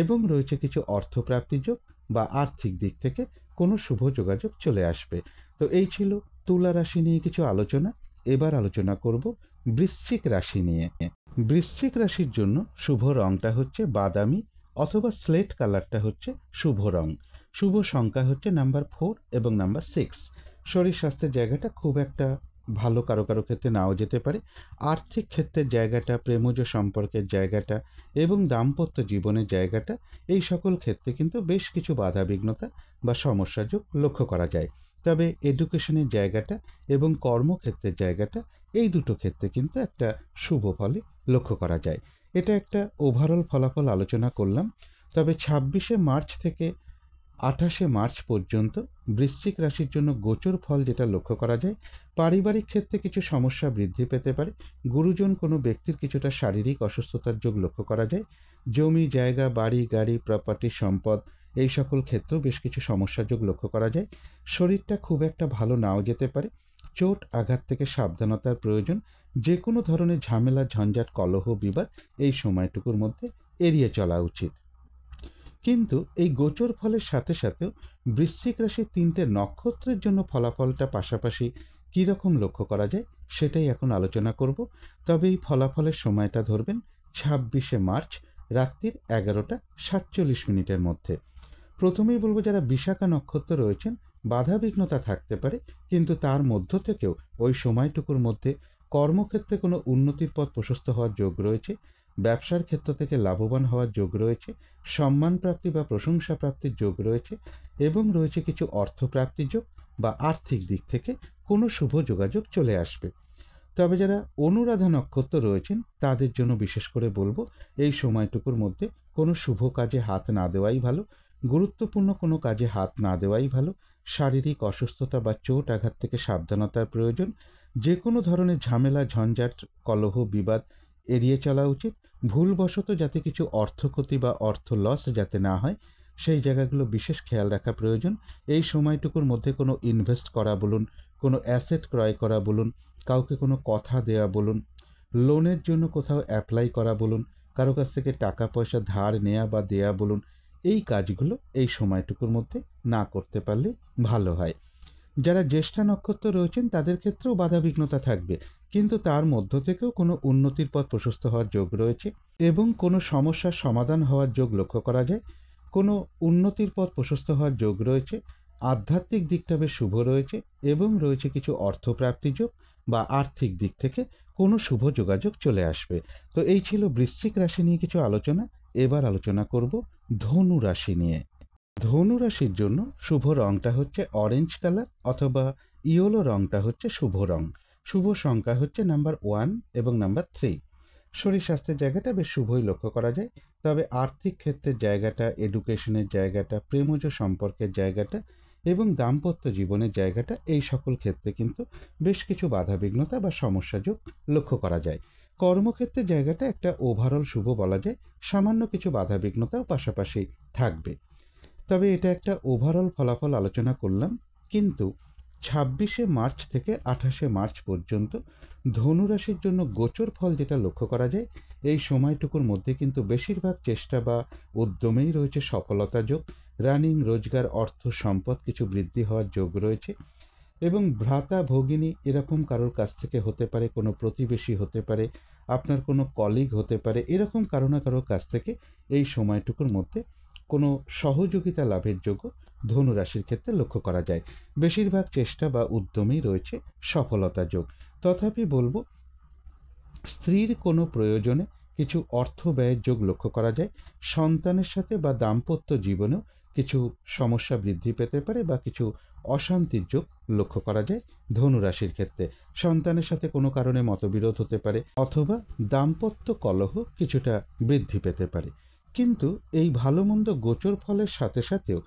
এবং রয়েছে কিছু অর্থপ্রাপ্তির যোগ বা আর্থিক দিক থেকে কোনো শুভ যোগাযোগ চলে আসবে। তো এই ছিল তুলা রাশি নিয়ে কিছু আলোচনা। এবার আলোচনা করব বৃশ্চিক রাশি নিয়ে। বৃশ্চিক রাশির জন্য শুভ রংটা হচ্ছে বাদামি অথবা স্লেট কালারটা হচ্ছে শুভ রং, শুভ সংখ্যা হচ্ছে নাম্বার 4 এবং নাম্বার 6। শরীর স্বাস্থ্যের জায়গাটা খুব একটা ভালো কারো কারো ক্ষেত্রে নাও যেতে পারে। আর্থিক ক্ষেত্রের জায়গাটা, প্রেমজ সম্পর্কের জায়গাটা এবং দাম্পত্য জীবনের জায়গাটা, এই সকল ক্ষেত্রে কিন্তু বেশ কিছু বাধাবিঘ্নতা বা সমস্যা যোগ লক্ষ্য করা যায়। তবে এডুকেশনের জায়গাটা এবং কর্মক্ষেত্রের জায়গাটা, এই দুটো ক্ষেত্রে কিন্তু একটা শুভ ফলে লক্ষ্য করা যায়। এটা একটা ওভারঅল ফলাফল আলোচনা করলাম। তবে 26শে মার্চ থেকে 28শে মার্চ পর্যন্ত বৃশ্চিক রাশির জন্য গোচর ফল যেটা লক্ষ্য করা যায়, পারিবারিক ক্ষেত্রে কিছু সমস্যা বৃদ্ধি পেতে পারে, গুরুজন কোনো ব্যক্তির কিছুটা শারীরিক অসুস্থতার যোগ লক্ষ্য করা যায়, জমি জায়গা বাড়ি গাড়ি প্রপার্টি সম্পদ এই সকল ক্ষেত্রেও বেশ কিছু সমস্যা যোগ লক্ষ্য করা যায়। শরীরটা খুব একটা ভালো নাও যেতে পারে, চোট আঘাত থেকে সাবধানতার প্রয়োজন, যে কোনো ধরনের ঝামেলা ঝঞ্ঝাট কলহ বিবাদ এই সময়টুকুর মধ্যে এড়িয়ে চলা উচিত। কিন্তু এই গোচর ফলের সাথে সাথেও বৃশ্চিক রাশির 3টে নক্ষত্রের জন্য ফলাফলটা পাশাপাশি কীরকম লক্ষ্য করা যায় সেটাই এখন আলোচনা করব। তবে এই ফলাফলের সময়টা ধরবেন 26শে মার্চ রাত্রির 11:47 মধ্যে। প্রথমেই বলবো যারা বিশাখা নক্ষত্র রয়েছেন বাধাবিঘ্নতা থাকতে পারে, কিন্তু তার মধ্য থেকেও ওই সময়টুকুর মধ্যে কর্মক্ষেত্রে কোনো উন্নতির পথ প্রশস্ত হওয়ার যোগ রয়েছে, ব্যবসার ক্ষেত্র থেকে লাভবান হওয়ার যোগ রয়েছে, সম্মান প্রাপ্তি বা প্রশংসা প্রাপ্তির যোগ রয়েছে এবং রয়েছে কিছু অর্থপ্রাপ্তির যোগ বা আর্থিক দিক থেকে কোনো শুভ যোগাযোগ চলে আসবে। তবে যারা অনুরাধা নক্ষত্র রয়েছেন তাদের জন্য বিশেষ করে বলবো এই সময়টুকুর মধ্যে কোনো শুভ কাজে হাত না দেওয়াই ভালো, গুরুত্বপূর্ণ কোনো কাজে হাত না দেওয়াই ভালো। শারীরিক অসুস্থতা বা চোট আঘাত থেকে সাবধানতার প্রয়োজন। যে কোনো ধরনের ঝামেলা, ঝঞ্ঝাট, কলহ, বিবাদ এড়িয়ে চলা উচিত। ভুলবশত যাতে কিছু অর্থক্ষতি বা অর্থ লস যাতে না হয়, সেই জায়গাগুলো বিশেষ খেয়াল রাখা প্রয়োজন। এই সময়টুকুর মধ্যে কোনো ইনভেস্ট করা বলুন, কোনো অ্যাসেট ক্রয় করা বলুন, কাউকে কোনো কথা দেয়া বলুন, লোনের জন্য কোথাও অ্যাপ্লাই করা বলুন, কারো কাছ থেকে টাকা পয়সা ধার নেয়া বা দেয়া বলুন, এই কাজগুলো এই সময়টুকুর মধ্যে না করতে পারলে ভালো হয়। যারা জ্যেষ্ঠা নক্ষত্র রয়েছেন তাদের ক্ষেত্রেও বাধাবিঘ্নতা থাকবে, কিন্তু তার মধ্য থেকেও কোনো উন্নতির পথ প্রশস্ত হওয়ার যোগ রয়েছে এবং কোনো সমস্যার সমাধান হওয়ার যোগ লক্ষ্য করা যায়। কোনো উন্নতির পথ প্রশস্ত হওয়ার যোগ রয়েছে, আধ্যাত্মিক দিকটা বেশ শুভ রয়েছে এবং রয়েছে কিছু অর্থপ্রাপ্তি যোগ বা আর্থিক দিক থেকে কোনো শুভ যোগাযোগ চলে আসবে। তো এই ছিল বৃশ্চিক রাশি নিয়ে কিছু আলোচনা। এবার আলোচনা করব ধনু রাশি নিয়ে। ধনু রাশির জন্য শুভ রংটা হচ্ছে অরেঞ্জ কালার অথবা ইয়েলো রংটা হচ্ছে শুভ রং। শুভ সংখ্যা হচ্ছে নাম্বার 1 এবং নাম্বার 3। শরীর স্বাস্থ্যের জায়গাটা বেশ শুভই লক্ষ্য করা যায়, তবে আর্থিক ক্ষেত্রের জায়গাটা, এডুকেশনের জায়গাটা, প্রেমজ সম্পর্কের জায়গাটা এবং দাম্পত্য জীবনের জায়গাটা, এই সকল ক্ষেত্রে কিন্তু বেশ কিছু বাধাবিঘ্নতা বা সমস্যা যোগ লক্ষ্য করা যায়। কর্মক্ষেত্রের জায়গাটা একটা ওভারঅল শুভ বলা যায়, সামান্য কিছু বাধাবিঘ্নতাও পাশাপাশি থাকবে। তবে এটা একটা ওভারঅল ফলাফল আলোচনা করলাম, কিন্তু 26শে মার্চ থেকে 28শে মার্চ পর্যন্ত ধনুরাশির জন্য গোচর ফল যেটা লক্ষ্য করা যায়, এই সময়টুকুর মধ্যে কিন্তু বেশিরভাগ চেষ্টা বা উদ্যমেই রয়েছে সফলতা যোগ। রানিং, রোজগার, অর্থ, সম্পদ কিছু বৃদ্ধি হওয়ার যোগ রয়েছে এবং ভ্রাতা, ভগিনী এরকম কারোর কাছ থেকে হতে পারে, কোনো প্রতিবেশী হতে পারে, আপনার কোনো কলিগ হতে পারে, এরকম কারো না কারোর কাছ থেকে এই সময়টুকুর মধ্যে কোনো সহযোগিতা লাভের যোগ্য ধনুরাশির ক্ষেত্রে লক্ষ্য করা যায়। বেশিরভাগ চেষ্টা বা উদ্যমেই রয়েছে সফলতা যোগ। তথাপি বলবো, স্ত্রীর কোনো প্রয়োজনে কিছু অর্থ ব্যয়ের যোগ লক্ষ্য করা যায়। সন্তানের সাথে বা দাম্পত্য জীবনেও কিছু সমস্যা বৃদ্ধি পেতে পারে বা কিছু অশান্তির যোগ লক্ষ্য করা যায় ধনুরাশির ক্ষেত্রে। সন্তানের সাথে কোনো কারণে মতবিরোধ হতে পারে অথবা দাম্পত্য কলহ কিছুটা বৃদ্ধি পেতে পারে। কিন্তু এই ভালো মন্দ গোচর ফলের সাথে সাথেও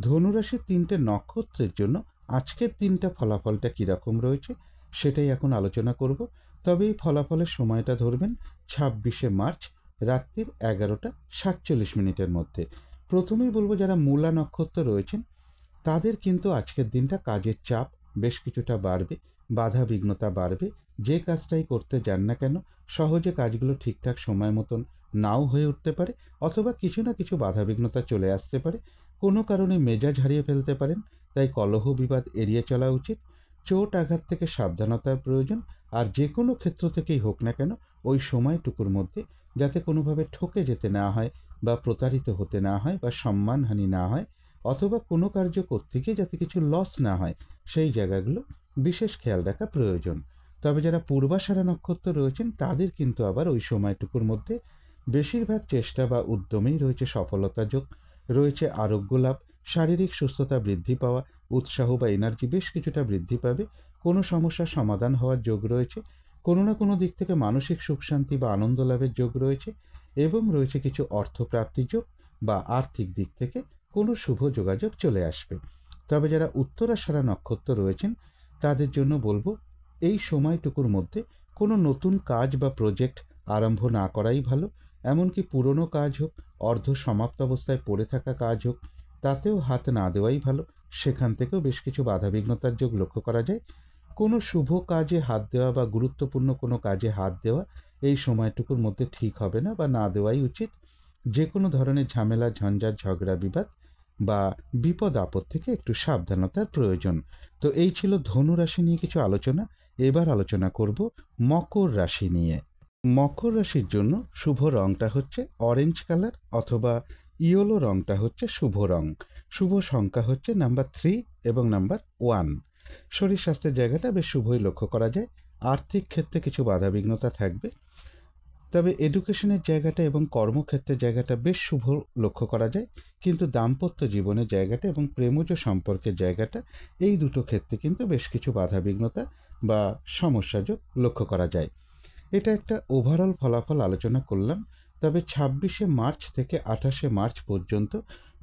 ধনুরাশির 3টে নক্ষত্রের জন্য আজকের দিনটা ফলাফলটা কীরকম রয়েছে সেটাই এখন আলোচনা করব। তবে এই ফলাফলের সময়টা ধরবেন 26শে মার্চ রাত্রির 11:47 মধ্যে। প্রথমেই বলবো, যারা মূলা নক্ষত্র রয়েছেন তাদের কিন্তু আজকের দিনটা কাজের চাপ বেশ কিছুটা বাড়বে, বাধা বিঘ্নতা বাড়বে। যে কাজটাই করতে যান না কেন, সহজে কাজগুলো ঠিকঠাক সময় মতন নাও হয়ে উঠতে পারে অথবা কিছু না কিছু বাধা বিঘ্নতা চলে আসতে পারে। কোনো কারণে মেজাজ হারিয়ে ফেলতে পারেন, তাই কলহ বিবাদ এড়িয়ে চলা উচিত। চোট আঘাত থেকে সাবধানতার প্রয়োজন। আর যে কোনো ক্ষেত্র থেকেই হোক না কেন, ওই সময়টুকুর মধ্যে যাতে কোনোভাবে ঠকে যেতে না হয় বা প্রতারিত হতে না হয় বা সম্মানহানি না হয় অথবা কোনো কার্য করতে গিয়ে যাতে কিছু লস না হয়, সেই জায়গাগুলো বিশেষ খেয়াল রাখা প্রয়োজন। তবে যারা পূর্বাষাঢ়া নক্ষত্র রয়েছেন তাদের কিন্তু আবার ওই সময়টুকুর মধ্যে বেশিরভাগ চেষ্টা বা উদ্যমেই রয়েছে সফলতা যোগ, রয়েছে আরোগ্য লাভ, শারীরিক সুস্থতা বৃদ্ধি পাওয়া, উৎসাহ বা এনার্জি বেশ কিছুটা বৃদ্ধি পাবে। কোনো সমস্যার সমাধান হওয়ার যোগ রয়েছে, কোনো না কোনো দিক থেকে মানসিক সুখ শান্তি বা আনন্দ লাভের যোগ রয়েছে এবং রয়েছে কিছু অর্থপ্রাপ্তির যোগ বা আর্থিক দিক থেকে কোনো শুভ যোগাযোগ চলে আসবে। তবে যারা উত্তরাষাঢ়া নক্ষত্র রয়েছেন তাদের জন্য বলবো, এই সময়টুকুর মধ্যে কোনো নতুন কাজ বা প্রজেক্ট আরম্ভ না করাই ভালো। এমনকি পুরনো কাজ হোক, অর্ধ সমাপ্ত অবস্থায় পড়ে থাকা কাজ হোক, তাতেও হাত না দেওয়াই ভালো। সেখান থেকেও বেশ কিছু বাধাবিঘ্নতার যোগ লক্ষ্য করা যায়। কোনো শুভ কাজে হাত দেওয়া বা গুরুত্বপূর্ণ কোনো কাজে হাত দেওয়া এই সময়টুকুর মধ্যে ঠিক হবে না বা না দেওয়াই উচিত। যে কোনো ধরনের ঝামেলা, ঝঞ্ঝাট, ঝগড়া, বিবাদ বা বিপদ আপদ থেকে একটু সাবধানতার প্রয়োজন। তো এই ছিল ধনু রাশি নিয়ে কিছু আলোচনা। এবার আলোচনা করব মকর রাশি নিয়ে। মকর রাশির জন্য শুভ রংটা হচ্ছে অরেঞ্জ কালার অথবা ইয়েলো রংটা হচ্ছে শুভ রং। শুভ সংখ্যা হচ্ছে নাম্বার 3 এবং নাম্বার 1। শরীর স্বাস্থ্যের জায়গাটা বেশ শুভই লক্ষ্য করা যায়। আর্থিক ক্ষেত্রে কিছু বাধাবিঘ্নতা থাকবে, তবে এডুকেশনের জায়গাটা এবং কর্মক্ষেত্রের জায়গাটা বেশ শুভ লক্ষ্য করা যায়। কিন্তু দাম্পত্য জীবনের জায়গাটা এবং প্রেমজ সম্পর্কের জায়গাটা, এই দুটো ক্ষেত্রে কিন্তু বেশ কিছু বাধাবিঘ্নতা বা সমস্যা যোগ লক্ষ্য করা যায়। এটা একটা ওভারঅল ফলাফল আলোচনা করলাম। তবে 26শে মার্চ থেকে 28শে মার্চ পর্যন্ত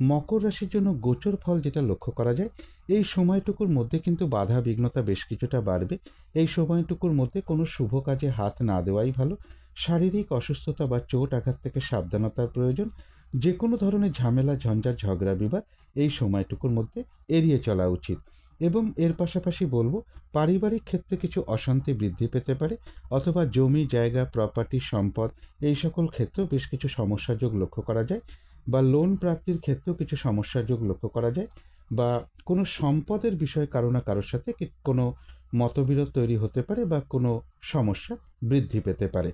মকর রাশির জন্য গোচর ফল যেটা লক্ষ্য করা যায়, এই সময়টুকুর মধ্যে কিন্তু বাধা বিঘ্নতা বেশ কিছুটা বাড়বে। এই সময়টুকুর মধ্যে কোনো শুভ কাজে হাত না দেওয়াই ভালো। শারীরিক অসুস্থতা বা চোট আঘাত থেকে সাবধানতার প্রয়োজন। যে কোনো ধরনের ঝামেলা, ঝঞ্ঝাট, ঝগড়া, বিবাদ এই সময়টুকুর মধ্যে এড়িয়ে চলা উচিত। এবং এর পাশাপাশি বলবো, পারিবারিক ক্ষেত্রে কিছু অশান্তি বৃদ্ধি পেতে পারে, অথবা জমি জায়গা, প্রপার্টি, সম্পদ এই সকল ক্ষেত্রেও বেশ কিছু সমস্যার যোগ লক্ষ্য করা যায়, বা লোন প্রাপ্তির ক্ষেত্রেও কিছু সমস্যার যোগ লক্ষ্য করা যায়, বা কোনো সম্পদের বিষয়ে কারো না কারোর সাথে কোনো মতবিরোধ তৈরি হতে পারে, বা কোনো সমস্যা বৃদ্ধি পেতে পারে।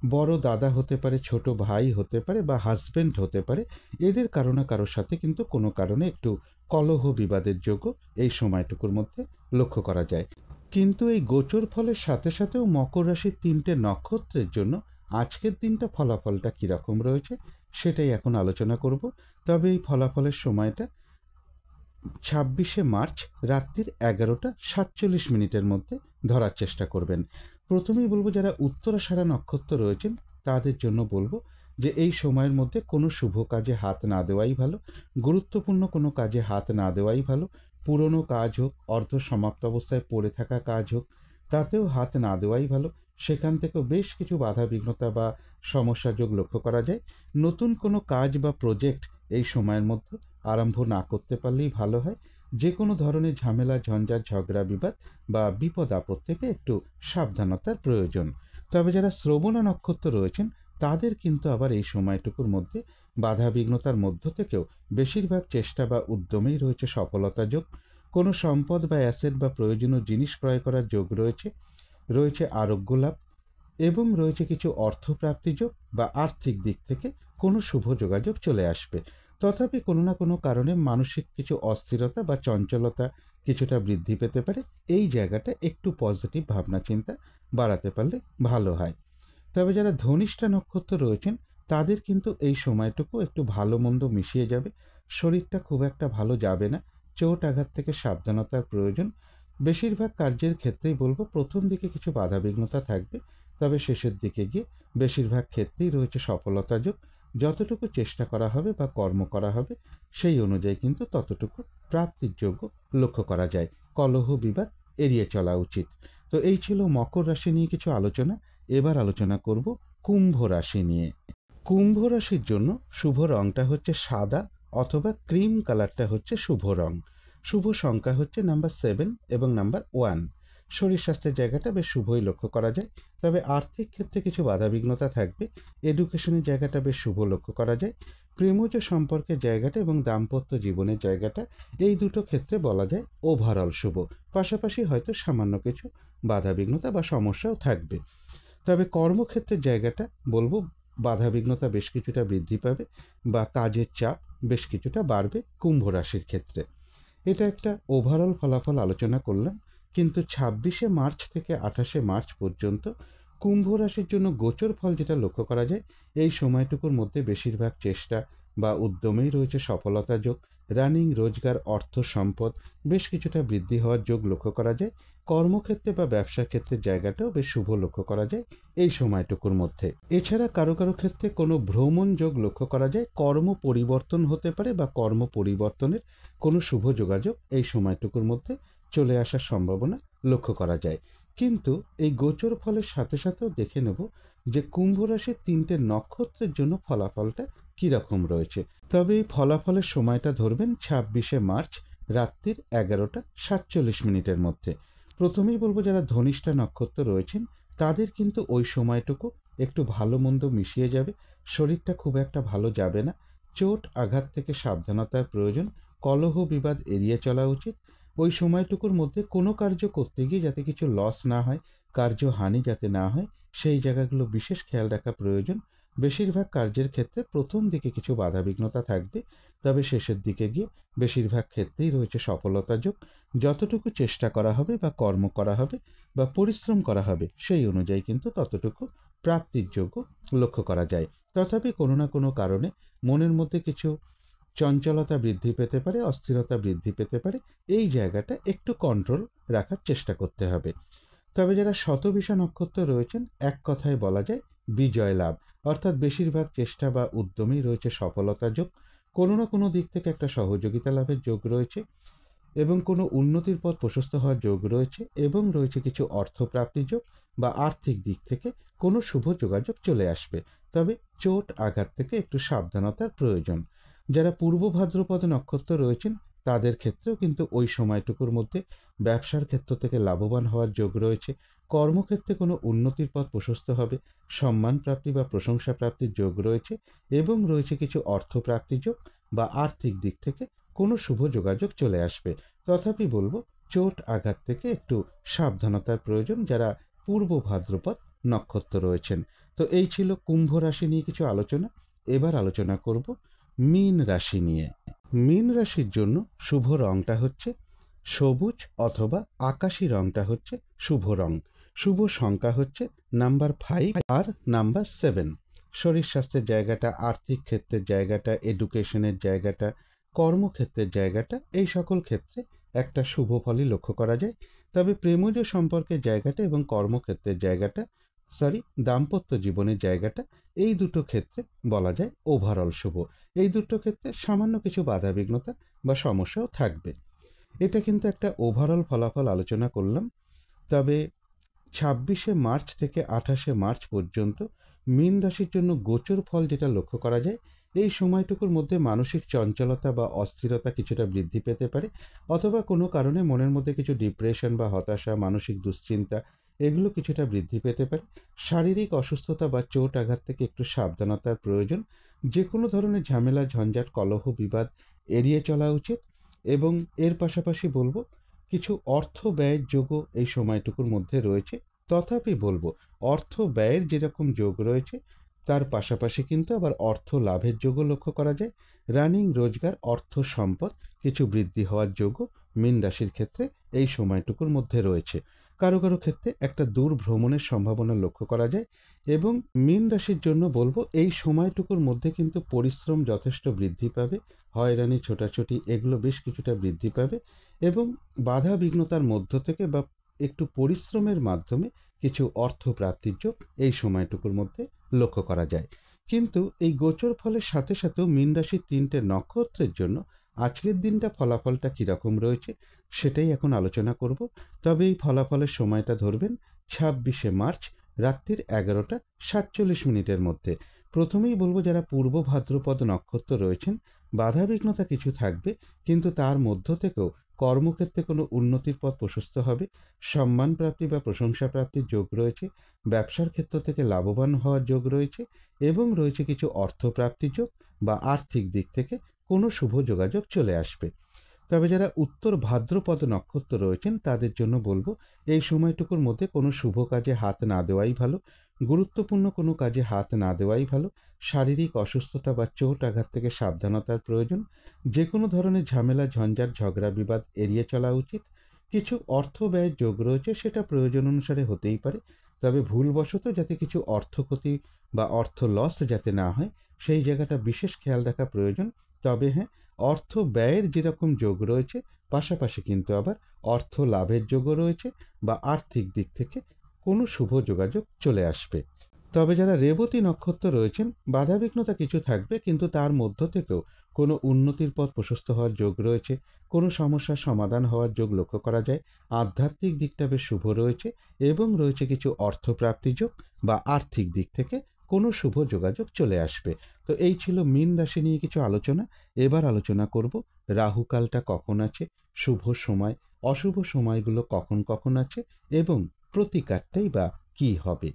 বড় দাদা হতে পারে, ছোট ভাই হতে পারে, বা হাজব্যান্ড হতে পারে, এদের কারো না কারোর সাথে কিন্তু কোনো কারণে একটু কলহ বিবাদের যোগও এই সময়টুকুর মধ্যে লক্ষ্য করা যায়। কিন্তু এই গোচর ফলের সাথে সাথেও মকর রাশির 3টে নক্ষত্রের জন্য আজকের দিনটা ফলাফলটা কীরকম রয়েছে সেটাই এখন আলোচনা করব। তবে এই ফলাফলের সময়টা 26শে মার্চ রাত্রির 11টা 47 মিনিটের মধ্যে ধরার চেষ্টা করবেন। প্রথমেই বলবো, যারা উত্তরাষাঢ়া নক্ষত্র রয়েছেন তাদের জন্য বলবো যে এই সময়ের মধ্যে কোনো শুভ কাজে হাত না দেওয়াই ভালো। গুরুত্বপূর্ণ কোনো কাজে হাত না দেওয়াই ভালো। পুরনো কাজ হোক, অর্ধ সমাপ্ত অবস্থায় পড়ে থাকা কাজ হোক, তাতেও হাত না দেওয়াই ভালো। সেখান থেকেও বেশ কিছু বাধা বিঘ্নতা বা সমস্যা যোগ লক্ষ্য করা যায়। নতুন কোনো কাজ বা প্রজেক্ট এই সময়ের মধ্যে আরম্ভ না করতে পারলেই ভালো হয়। যে কোনো ধরনের ঝামেলা, ঝঞ্ঝাট, ঝগড়া, বিবাদ বা বিপদ আপদ থেকে একটু সাবধানতার প্রয়োজন। তবে যারা শ্রবণা নক্ষত্র রয়েছেন তাদের কিন্তু আবার এই সময়টুকুর মধ্যে বাধা বিঘ্নতার মধ্য থেকেও বেশিরভাগ চেষ্টা বা উদ্যমেই রয়েছে সফলতা যোগ। কোনো সম্পদ বা অ্যাসেট বা প্রয়োজনীয় জিনিস ক্রয় করার যোগ রয়েছে। রয়েছে আরোগ্য লাভ, এবং রয়েছে কিছু অর্থপ্রাপ্তি যোগ, বা আর্থিক দিক থেকে কোনো শুভ যোগাযোগ চলে আসবে। তথাপি কোনো না কোনো কারণে মানসিক কিছু অস্থিরতা বা চঞ্চলতা কিছুটা বৃদ্ধি পেতে পারে। এই জায়গাটা একটু পজিটিভ ভাবনা চিন্তা বাড়াতে পারলে ভালো হয়। তবে যারা ধনিষ্ঠা নক্ষত্র রয়েছেন তাদের কিন্তু এই সময়টুকু একটু ভালো মন্দ মিশিয়ে যাবে। শরীরটা খুব একটা ভালো যাবে না। চোট আঘাত থেকে সাবধানতার প্রয়োজন। বেশিরভাগ কার্যের ক্ষেত্রেই বলবো প্রথম দিকে কিছু বাধাবিঘ্নতা থাকবে, তবে শেষের দিকে গিয়ে বেশিরভাগ ক্ষেত্রেই রয়েছে সফলতা যোগ। যতটুকু চেষ্টা করা হবে বা কর্ম করা হবে সেই অনুযায়ী কিন্তু ততটুকু প্রাপ্তির যোগ্য লক্ষ্য করা যায়। কলহ বিবাদ এড়িয়ে চলা উচিত। তো এই ছিল মকর রাশি নিয়ে কিছু আলোচনা। এবার আলোচনা করব কুম্ভ রাশি নিয়ে। কুম্ভ রাশির জন্য শুভ রংটা হচ্ছে সাদা, অথবা ক্রিম কালারটা হচ্ছে শুভ রং। শুভ সংখ্যা হচ্ছে নাম্বার 7 এবং নাম্বার 1। শরীর স্বাস্থ্যের জায়গাটা বেশ শুভই লক্ষ্য করা যায়। তবে আর্থিক ক্ষেত্রে কিছু বাধাবিঘ্নতা থাকবে। এডুকেশনের জায়গাটা বেশ শুভ লক্ষ্য করা যায়। প্রেমজ সম্পর্কের জায়গাটা এবং দাম্পত্য জীবনের জায়গাটা, এই দুটো ক্ষেত্রে বলা যায় ওভারঅল শুভ। পাশাপাশি হয়তো সামান্য কিছু বাধাবিঘ্নতা বা সমস্যাও থাকবে। তবে কর্মক্ষেত্রের জায়গাটা বলবো বাধাবিঘ্নতা বেশ কিছুটা বৃদ্ধি পাবে, বা কাজের চাপ বেশ কিছুটা বাড়বে কুম্ভ রাশির ক্ষেত্রে। এটা একটা ওভারঅল ফলাফল আলোচনা করলাম। কিন্তু 26শে মার্চ থেকে 28শে মার্চ পর্যন্ত কুম্ভ রাশির জন্য গোচর ফল যেটা লক্ষ্য করা যায়, এই সময়টুকুর মধ্যে বেশিরভাগ চেষ্টা বা উদ্যমেই রয়েছে সফলতা যোগ। রানিং, রোজগার, অর্থ, সম্পদ বেশ কিছুটা বৃদ্ধি হওয়ার যোগ লক্ষ্য করা যায়। কর্মক্ষেত্রে বা ব্যবসা ক্ষেত্রের জায়গাটাও বেশ শুভ লক্ষ্য করা যায় এই সময়টুকুর মধ্যে। এছাড়া কারো কারো ক্ষেত্রে কোনো ভ্রমণ যোগ লক্ষ্য করা যায়। কর্ম পরিবর্তন হতে পারে, বা কর্ম পরিবর্তনের কোনো শুভ যোগাযোগ এই সময়টুকুর মধ্যে চলে আসার সম্ভাবনা লক্ষ্য করা যায়। কিন্তু এই গোচর ফলের সাথে সাথেও দেখে নেব যে কুম্ভ রাশির 3টে নক্ষত্রের জন্য ফলাফলটা কীরকম রয়েছে। তবে এই ফলাফলের সময়টা ধরবেন 26শে মার্চ রাত্রির 11টা 47 মিনিটের মধ্যে। প্রথমেই বলবো, যারা ধনিষ্ঠা নক্ষত্র রয়েছেন তাদের কিন্তু ওই সময়টুকু একটু ভালো মন্দ মিশিয়ে যাবে। শরীরটা খুব একটা ভালো যাবে না। চোট আঘাত থেকে সাবধানতার প্রয়োজন। কলহ বিবাদ এড়িয়ে চলা উচিত। ওই সময়টুকুর মধ্যে কোনো কার্য করতে গিয়ে যাতে কিছু লস না হয়, কার্য হানি যাতে না হয়, সেই জায়গাগুলো বিশেষ খেয়াল রাখা প্রয়োজন। বেশিরভাগ কার্যের ক্ষেত্রে প্রথম দিকে কিছু বাধাবিঘ্নতা থাকবে, তবে শেষের দিকে গিয়ে বেশিরভাগ ক্ষেত্রেই রয়েছে সফলতা যোগ। যতটুকু চেষ্টা করা হবে বা কর্ম করা হবে বা পরিশ্রম করা হবে সেই অনুযায়ী কিন্তু ততটুকু প্রাপ্তির যোগ্য লক্ষ্য করা যায়। তথাপি কোনো না কোনো কারণে মনের মধ্যে কিছু চঞ্চলতা বৃদ্ধি পেতে পারে, অস্থিরতা বৃদ্ধি পেতে পারে। এই জায়গাটা একটু কন্ট্রোল রাখার চেষ্টা করতে হবে। তবে যারা শতবিষা নক্ষত্র রয়েছেন, এক কথায় বলা যায় বিজয় লাভ, অর্থাৎ বেশিরভাগ চেষ্টা বা উদ্যমেই রয়েছে সফলতা যোগ। কোনো না কোনো দিক থেকে একটা সহযোগিতা লাভের যোগ রয়েছে এবং কোনো উন্নতির পথ প্রশস্ত হওয়ার যোগ রয়েছে এবং রয়েছে কিছু অর্থপ্রাপ্তির যোগ বা আর্থিক দিক থেকে কোনো শুভ যোগাযোগ চলে আসবে। তবে চোট আঘাত থেকে একটু সাবধানতার প্রয়োজন। যারা পূর্ব ভাদ্রপদ নক্ষত্র রয়েছেন তাদের ক্ষেত্রেও কিন্তু ওই সময়টুকুর মধ্যে ব্যবসার ক্ষেত্র থেকে লাভবান হওয়ার যোগ রয়েছে, কর্মক্ষেত্রে কোনো উন্নতির পথ প্রশস্ত হবে, সম্মান প্রাপ্তি বা প্রশংসা প্রাপ্তির যোগ রয়েছে এবং রয়েছে কিছু অর্থপ্রাপ্তি যোগ বা আর্থিক দিক থেকে কোনো শুভ যোগাযোগ চলে আসবে। তথাপি বলবো চোট আঘাত থেকে একটু সাবধানতার প্রয়োজন যারা পূর্ব ভাদ্রপদ নক্ষত্র রয়েছেন। তো এই ছিল কুম্ভ রাশি নিয়ে কিছু আলোচনা। এবার আলোচনা করব মীন রাশি নিয়ে। মীন রাশির জন্য শুভ রংটা হচ্ছে সবুজ অথবা আকাশি রংটা হচ্ছে শুভ রং। শুভ সংখ্যা হচ্ছে নাম্বার 5 আর নাম্বার 7। শরীর স্বাস্থ্যের জায়গাটা, আর্থিক ক্ষেত্রের জায়গাটা, এডুকেশনের জায়গাটা, কর্মক্ষেত্রের জায়গাটা, এই সকল ক্ষেত্রে একটা শুভ ফলই লক্ষ্য করা যায়। তবে প্রেমজ সম্পর্কের জায়গাটা এবং কর্মক্ষেত্রের জায়গাটা, দাম্পত্য জীবনের জায়গাটা, এই দুটো ক্ষেত্রে বলা যায় ওভারঅল শুভ। এই দুটো ক্ষেত্রে সামান্য কিছু বাধাবিঘ্নতা বা সমস্যাও থাকবে। এটা কিন্তু একটা ওভারঅল ফলাফল আলোচনা করলাম। তবে 26শে মার্চ থেকে 28শে মার্চ পর্যন্ত মীন রাশির জন্য গোচর ফল যেটা লক্ষ্য করা যায়, এই সময়টুকুর মধ্যে মানসিক চঞ্চলতা বা অস্থিরতা কিছুটা বৃদ্ধি পেতে পারে, অথবা কোনো কারণে মনের মধ্যে কিছু ডিপ্রেশন বা হতাশা, মানসিক দুশ্চিন্তা, এগুলো কিছুটা বৃদ্ধি পেতে পারে। শারীরিক অসুস্থতা বা চোট আঘাত থেকে একটু সাবধানতার প্রয়োজন। যে কোনো ধরনের ঝামেলা, ঝঞ্ঝাট, কলহ, বিবাদ এড়িয়ে চলা উচিত। এবং এর পাশাপাশি বলবো কিছু অর্থ ব্যয়ের যোগও এই সময়টুকুর মধ্যে রয়েছে। তথাপি বলবো অর্থ ব্যয়ের যেরকম যোগ রয়েছে তার পাশাপাশি কিন্তু আবার অর্থ লাভের যোগও লক্ষ্য করা যায়। রানিং রোজগার, অর্থ সম্পদ কিছু বৃদ্ধি হওয়ার যোগও মীন রাশির ক্ষেত্রে এই সময়টুকুর মধ্যে রয়েছে। কারো কারো ক্ষেত্রে একটা দূর ভ্রমণের সম্ভাবনা লক্ষ্য করা যায়। এবং মীন রাশির জন্য বলবো এই সময়টুকুর মধ্যে কিন্তু পরিশ্রম যথেষ্ট বৃদ্ধি পাবে, হয়রানি, ছোটাছুটি এগুলো বেশ কিছুটা বৃদ্ধি পাবে এবং বাধা বিঘ্নতার মধ্য থেকে বা একটু পরিশ্রমের মাধ্যমে কিছু অর্থ প্রাপ্তির যোগ এই সময়টুকুর মধ্যে লক্ষ্য করা যায়। কিন্তু এই গোচর ফলের সাথে সাথেও মীন রাশির 3টে নক্ষত্রের জন্য আজকের দিনটা ফলাফলটা কীরকম রয়েছে সেটাই এখন আলোচনা করব। তবে এই ফলাফলের সময়টা ধরবেন 26শে মার্চ রাত্রির 11টা 47 মিনিটের মধ্যে। প্রথমেই বলবো যারা পূর্ব ভাদ্রপদ নক্ষত্র রয়েছেন বাধাবিঘ্নতা কিছু থাকবে, কিন্তু তার মধ্য থেকেও কর্মক্ষেত্রে কোনো উন্নতির পথ প্রশস্ত হবে, সম্মান প্রাপ্তি বা প্রশংসা প্রাপ্তির যোগ রয়েছে, ব্যবসার ক্ষেত্র থেকে লাভবান হওয়ার যোগ রয়েছে এবং রয়েছে কিছু অর্থপ্রাপ্তির যোগ বা আর্থিক দিক থেকে কোনো শুভ যোগাযোগ চলে আসবে। তবে যারা উত্তর ভাদ্রপদ নক্ষত্র রয়েছেন তাদের জন্য বলবো এই সময়টুকুর মধ্যে কোনো শুভ কাজে হাত না দেওয়াই ভালো, গুরুত্বপূর্ণ কোনো কাজে হাত না দেওয়াই ভালো। শারীরিক অসুস্থতা বা চোট আঘাত থেকে সাবধানতার প্রয়োজন। যে কোনো ধরনের ঝামেলা, ঝঞ্ঝাট, ঝগড়া, বিবাদ এড়িয়ে চলা উচিত। কিছু অর্থ ব্যয়ের যোগ রয়েছে, সেটা প্রয়োজন অনুসারে হতেই পারে, তবে ভুলবশত যাতে কিছু অর্থক্ষতি বা অর্থ লস যাতে না হয় সেই জায়গাটা বিশেষ খেয়াল রাখা প্রয়োজন। তবে হ্যাঁ, অর্থ ব্যয়ের যেরকম যোগ রয়েছে পাশাপাশি কিন্তু আবার অর্থ লাভের যোগও রয়েছে বা আর্থিক দিক থেকে কোনো শুভ যোগাযোগ চলে আসবে। তবে যারা রেবতী নক্ষত্র রয়েছেন বাধাবিঘ্নতা কিছু থাকবে, কিন্তু তার মধ্য থেকেও কোনো উন্নতির পথ প্রশস্ত হওয়ার যোগ রয়েছে, কোনো সমস্যার সমাধান হওয়ার যোগ লক্ষ্য করা যায়। আধ্যাত্মিক দিকটা বেশ শুভ রয়েছে এবং রয়েছে কিছু অর্থপ্রাপ্তি যোগ বা আর্থিক দিক থেকে কোনো শুভ যোগাযোগ চলে আসবে। তো এই ছিল মীন রাশি নিয়ে কিছু আলোচনা। এবার আলোচনা করব রাহুকালটা কখন আছে, শুভ সময়, অশুভ সময়গুলো কখন কখন আছে এবং প্রতিকারটাই বা কী হবে।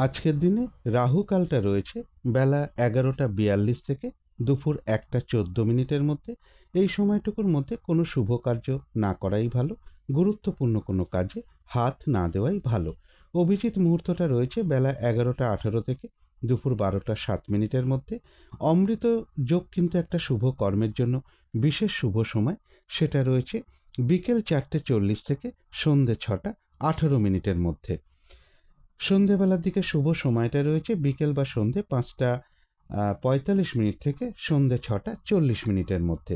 আজকের দিনে রাহুকালটা রয়েছে বেলা 11টা 42 থেকে দুপুর 1টা 14 মিনিটের মধ্যে। এই সময়টুকুর মধ্যে কোনো শুভ কার্য না করাই ভালো, গুরুত্বপূর্ণ কোনো কাজে হাত না দেওয়াই ভালো। অভিজিৎ মুহূর্তটা রয়েছে বেলা 11টা 18 থেকে দুপুর 12টা 7 মিনিটের মধ্যে। অমৃত যোগ কিন্তু একটা শুভ কর্মের জন্য বিশেষ শুভ সময়, সেটা রয়েছে বিকেল 4টে 40 থেকে সন্ধে 6টা 18 মিনিটের মধ্যে। সন্ধেবেলার দিকে শুভ সময়টা রয়েছে বিকেল বা সন্ধে 5টা 45 মিনিট থেকে সন্ধে 6টা 40 মিনিটের মধ্যে।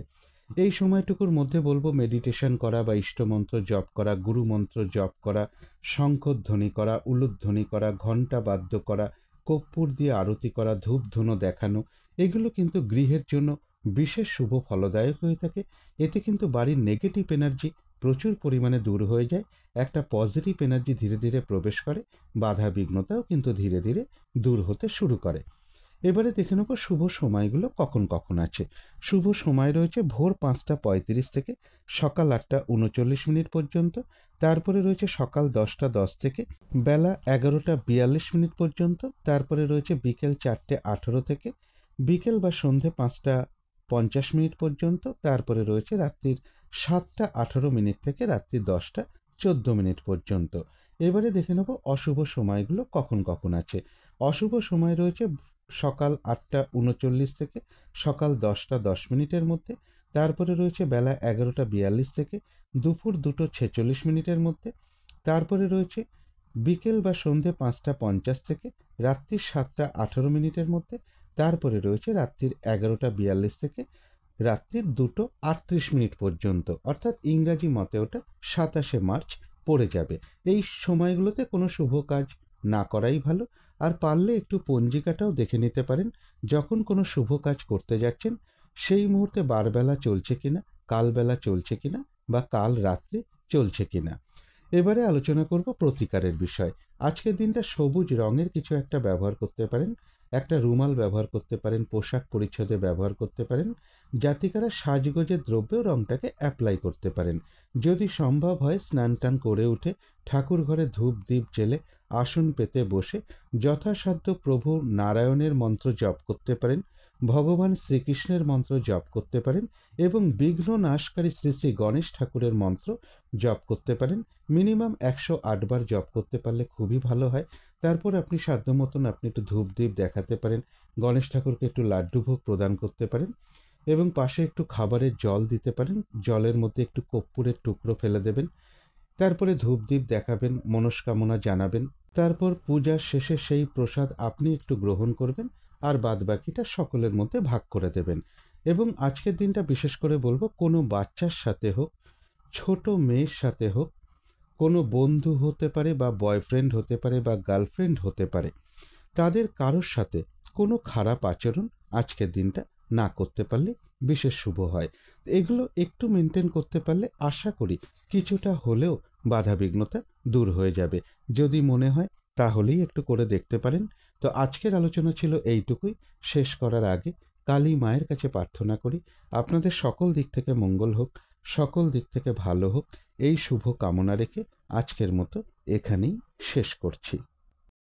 এই সময়টুকুর মধ্যে বলবো মেডিটেশন করা বা ইষ্টমন্ত্র জপ করা, গুরুমন্ত্র জপ করা, শঙ্খধ্বনি করা, উলুধ্বনি করা, ঘণ্টা বাদ্য করা, কর্পূর দিয়ে আরতি করা, ধূপ ধুনো দেখানো, এগুলো কিন্তু গৃহের জন্য বিশেষ শুভ ফলদায়ক হয়ে থাকে। এতে কিন্তু বাড়ির নেগেটিভ এনার্জি প্রচুর পরিমাণে দূর হয়ে যায়, একটা পজিটিভ এনার্জি ধীরে ধীরে প্রবেশ করে, বাধা বিঘ্নতাও কিন্তু ধীরে ধীরে দূর হতে শুরু করে। এবারে দেখে নেব শুভ সময়গুলো কখন কখন আছে। শুভ সময় রয়েছে ভোর 5:35 থেকে সকাল 8:39 পর্যন্ত। তারপরে রয়েছে সকাল 10:10 থেকে বেলা 11:42 পর্যন্ত। তারপরে রয়েছে বিকেল 4:18 থেকে বিকেল বা সন্ধে 5:50 পর্যন্ত। তারপরে রয়েছে রাত্রির 7:18 থেকে রাত্রি 10:14 পর্যন্ত। এবারে দেখে নেব অশুভ সময়গুলো কখন কখন আছে। অশুভ সময় রয়েছে সকাল 8:39 থেকে সকাল 10:10 মধ্যে। তারপরে রয়েছে বেলা 11:42 থেকে দুপুর 2:46 মধ্যে। তারপরে রয়েছে বিকেল বা সন্ধে 5:50 থেকে রাত্রি 7:18 মধ্যে। তারপরে রয়েছে রাত্রির 11:42 থেকে রাত্রির 2:38 পর্যন্ত, অর্থাৎ ইংরাজি মতে ওটা 27শে মার্চ পড়ে যাবে। এই সময়গুলোতে কোনো শুভ কাজ না করাই ভালো। আর পারলে একটু পঞ্জিকাটাও দেখে নিতে পারেন, যখন কোনো শুভ কাজ করতে যাচ্ছেন সেই মুহূর্তে বারবেলা চলছে কিনা, কালবেলা চলছে কিনা বা কাল রাত্রে চলছে কিনা। এবারে আলোচনা করব প্রতিকারের বিষয়। আজকের দিনটা সবুজ রঙের কিছু একটা ব্যবহার করতে পারেন, একটা রুমাল ব্যবহার করতে পারেন, পোশাক পরিচ্ছদে ব্যবহার করতে পারেন। জাতিকারা সাজগোজের দ্রব্যেও রঙটাকে অ্যাপ্লাই করতে পারেন। যদি সম্ভব হয় স্নান টান করে উঠে ঠাকুর ঘরে ধূপ দ্বীপ জেলে আসন পেতে বসে যথাসাধ্য প্রভু নারায়ণের মন্ত্র জপ করতে পারেন, ভগবান শ্রীকৃষ্ণের মন্ত্র জপ করতে পারেন এবং বিঘ্ন নাশকারী শ্রী শ্রী গণেশ ঠাকুরের মন্ত্র জপ করতে পারেন। মিনিমাম 108 বার জপ করতে পারলে খুবই ভালো হয়। তারপর আপনি সাধ্য মতন আপনি একটু ধূপ দ্বীপ দেখাতে পারেন, গণেশ ঠাকুরকে একটু লাড্ডু ভোগ প্রদান করতে পারেন এবং পাশে একটু খাবারের জল দিতে পারেন, জলের মধ্যে একটু কর্পূরের টুকরো ফেলে দেবেন। তারপরে ধূপ দ্বীপ দেখাবেন, মনস্কামনা জানাবেন। তারপর পূজার শেষে সেই প্রসাদ আপনি একটু গ্রহণ করবেন আর বাদবাকিটা সকলের মধ্যে ভাগ করে দেবেন। এবং আজকের দিনটা বিশেষ করে বলবো, কোনো বাচ্চার সাথে হোক, ছোট মেয়ের সাথে হোক, কোনো বন্ধু হতে পারে বা বয়ফ্রেন্ড হতে পারে বা গার্লফ্রেন্ড হতে পারে, তাদের কারোর সাথে কোনো খারাপ আচরণ আজকের দিনটা না করতে পারলে বিশেষ শুভ হয়। এগুলো একটু মেনটেন করতে পারলে আশা করি কিছুটা হলেও বাধাবিঘ্নতা দূর হয়ে যাবে। যদি মনে হয় তাহলেই একটু করে দেখতে পারেন। তো আজকের আলোচনা ছিল এইটুকুই। শেষ করার আগে কালী মায়ের কাছে প্রার্থনা করি আপনাদের সকল দিক থেকে মঙ্গল হোক, সকল দিক থেকে ভালো হোক, এই শুভ কামনা রেখে আজকের মতো এখানেই শেষ করছি।